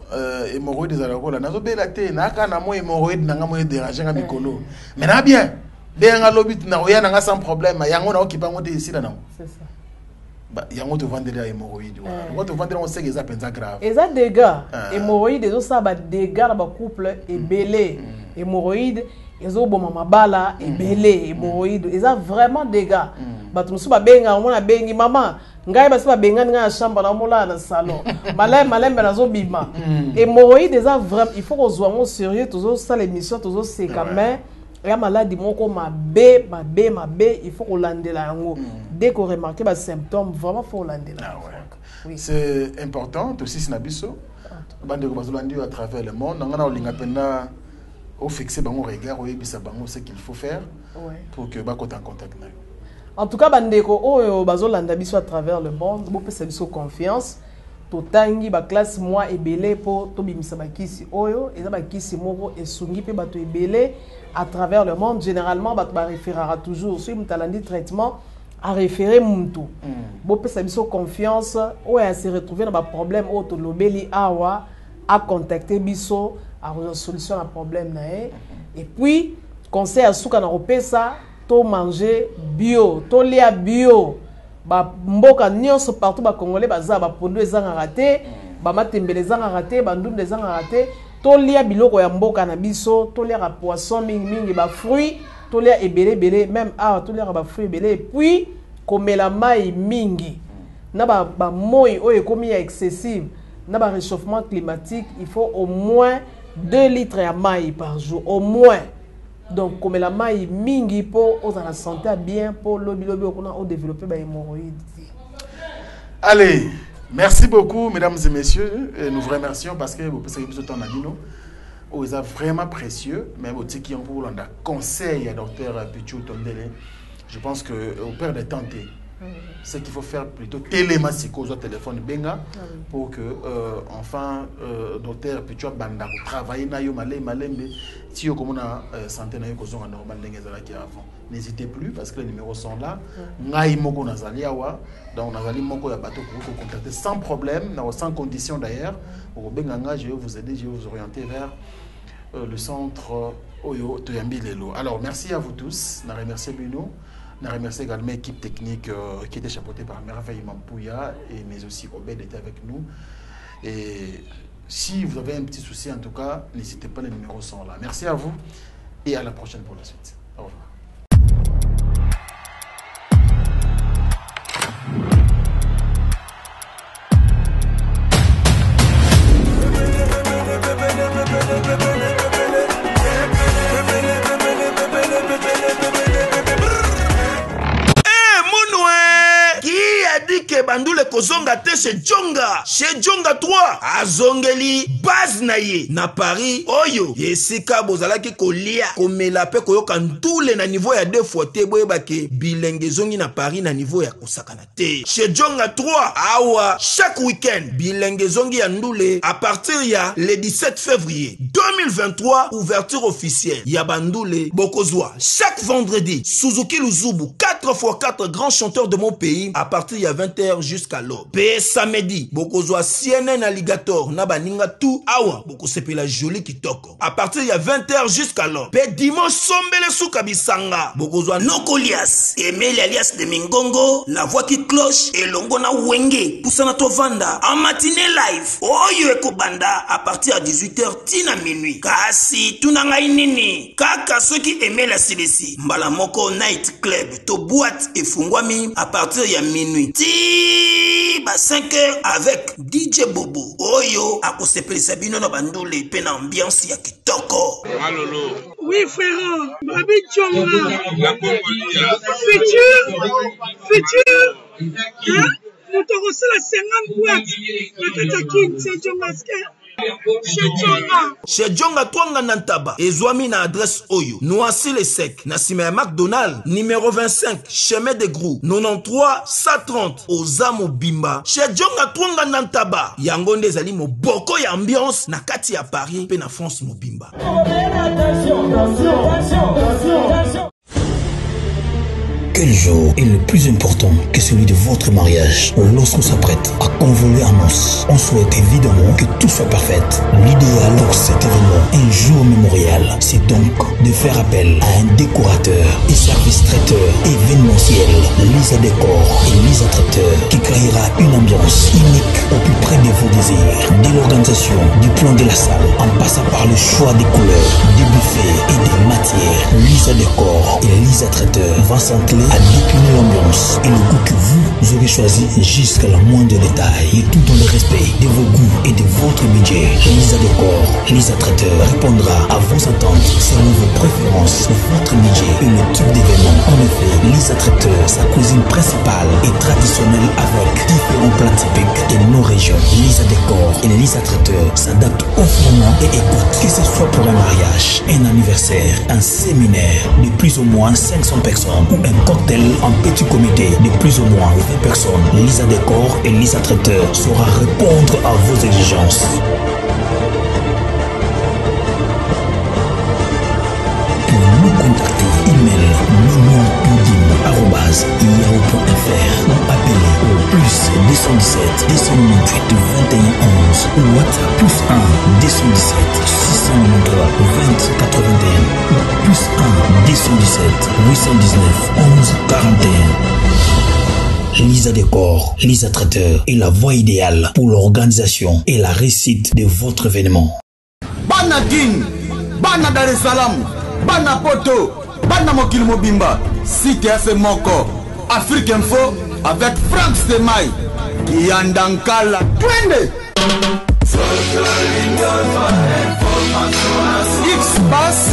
hémorroïde des alcool, nous avons bélaté, nous avons hémorroïde, nous avons dérangé à Mikolo. Mais nous bien, bien à l'obit, nous avons sans problème, nous avons qui pas ici là. C'est ça. Il y a un vendre des hémorroïdes. On va te vendre, on sait que ça c'est grave. Et ça dégâts, hémorroïdes, ça va dégâts dans le couple et belé. Hémorroïdes, ils ont bon mabala et belé, hémorroïdes, ils ont vraiment dégâts. Batumsu ba benga on a bengi maman ngai ba ba benga nga chambre na mola na salon malem na zo bima hémorroïde déjà vraiment il faut qu'on soit au sérieux toujours ça l'émission toujours c'est quand même la maladie moko mabe il faut qu'on lande la yango dès qu'on remarque ba symptômes vraiment faut lande la. Oui. C'est important aussi sinabiso bande ko bazolandi à travers le monde ngana olinga pena au fixer bango regard au yebisa bango ce qu'il faut faire pour que ba en contact na. En tout cas, bandeko oyo bazolanda biso à travers le monde, bo pesa biso confiance. Totangi ba classe moi ebele po to bimisa ba kisi oyo, eza ba kisi moko esungi pe bato ebele à travers le monde. Généralement bato ba référera toujours sur mutalandi traitement à référer muntu. Bo pesa biso confiance oyo a se retrouver dans ba problème o to lobeli awa a contacter biso à résoudre solution à problème na e. Et puis conseil à suka na opesa to manger bio, to lia bio, ba mboka nyonso partout ba congolais baza ba pondu ezanga raté, ba matembele ezanga raté, ba ndundu ezanga raté, to lia biloko ya mboka na biso, to lia poisson mingi ba fruits, to lia ebele même to lia ba fruits ebele et puis komela mai mingi. Na ba moi oyo ekomi ya excessive, na ba réchauffement climatique, il faut au moins 2 litres de mai par jour, au moins. Donc, comme la maille mingi pour la santé bien pour lobby on développer des hémorroïdes. Allez, merci beaucoup mesdames et messieurs. Nous vous remercions parce que vous pensez que vous êtes vous êtes vraiment précieux. Mais vous dites qu'il y a un conseil à docteur Pichou Tondele. Je pense que au père de tenter. Ce qu'il faut faire plutôt télématique au téléphone benga pour que enfin docteur Pichou Banda travailler na yo malembe Si vous avez santé normal avant, n'hésitez plus parce que les numéros sont là. Donc on a contacter sans problème, sans condition d'ailleurs. Je vais vous aider, je vais vous orienter vers le centre Oyo Toyambi Lelo. Alors merci à vous tous. Je remercie Bruno. Je remercie également l'équipe technique qui était chapeautée par Merveille Mampouya mais aussi Obed était avec nous. Et si vous avez un petit souci, en tout cas, n'hésitez pas, les numéros sont là. Merci à vous et à la prochaine pour la suite. Au revoir. Bandule kozonga te chez Djonga 3 azongeli base na ye na Paris oyo yesika bozalaki kolia komela pe koyoka ntule na niveau ya 2 fois te boyebake bilenge zongi na Paris na niveau ya kosakana te chez Djonga 3 awa chaque week-end bilenge zongi ya ndule à partir ya le 17 février 2023 ouverture officielle ya bandule bokozwa chaque vendredi Suzuki Luzubu 4x4 grands chanteurs de mon pays à partir ya 20h jusqu'à l'aube. Pe samedi, bokozwa CNN Alligator na baninga tout awa boko sepela joli kitoko. À partir ya 20h jusqu'à l'aube. Pe dimanche sombele souka bisanga. Bokozwa Nokolias, Emile alias de Mingongo, la voix qui cloche et longo na wenge. Poussana tovanda en matinée live. Oyo ekobanda à partir à 18h tina minuit. Kasi tunanga inini. Kaka ceux qui aimaient la CDC. Mbala moko night club to boîte et fungwami à partir ya minuit. Ba 5h avec DJ Bobo Oyo akosepelisa bino na bandule pe na ambiance ya kitoko. Alolo. Oui frère, Babi Djonga. La Congolia. Futur. Hein? Nous t'aurons la 50 boîtes. La Katakin, c'est Djonga. Chez Djonga Twanga Nantaba ezwami na adresse Oyo Noisy le Sec na sima ya McDonald numéro 25 chemin de Grou 93 130 Ozamo Bimba. Chez Djonga Twanga Nantaba yango nde ezali moboko ya ambiance na kati ya Paris pe na France mobimba. Quel jour est le plus important que celui de votre mariage? Lorsqu'on s'apprête à convoler en noces, on souhaite évidemment que tout soit parfait. L'idéal pour cet événement, un jour mémorial, c'est donc de faire appel à un décorateur et service traiteur événementiel, Lisa Décor et Lisa Traiteur, qui créera une ambiance unique au plus près de vos désirs. Dès l'organisation du plan de la salle, en passant par le choix des couleurs, des buffets et des matières, Lisa Décor et Lisa Traiteur vont s'entrer à décliner l'ambiance et le goût que vous aurez choisi jusqu'à la moindre détail, et tout dans le respect de vos goûts et de votre budget. Lisa Décor, Lisa Traiteur répondra à vos attentes selon vos préférences, votre budget et le type d'événement. En effet, Lisa Traiteur, sa cuisine principale est traditionnelle avec différents plats typiques de nos régions. Lisa Décor et Lisa Traiteur s'adaptent au format et écoutent, que ce soit pour un mariage, un anniversaire, un séminaire de plus ou moins 500 personnes ou un cocktail en petit comité de plus ou moins 20 personnes. Lisa Décor et Lisa Traiteur saura répondre à vos exigences. Pour nous contacter, email mignon.yahoo.fr ou appelez au plus 217 298 21 11 ou WhatsApp plus 1 217 693 20 81 ou plus 1 217 819 11 41. Lisa Décor, Lisa Traiteur est la voie idéale pour l'organisation et la réussite de votre événement. Bana King, Bana Dar es Salaam, Bana Poto, Bana Mokil Mobimba, CTF Moko, Afrique Info avec Frank Stemai, Kiandankala, Twende. X-Bass.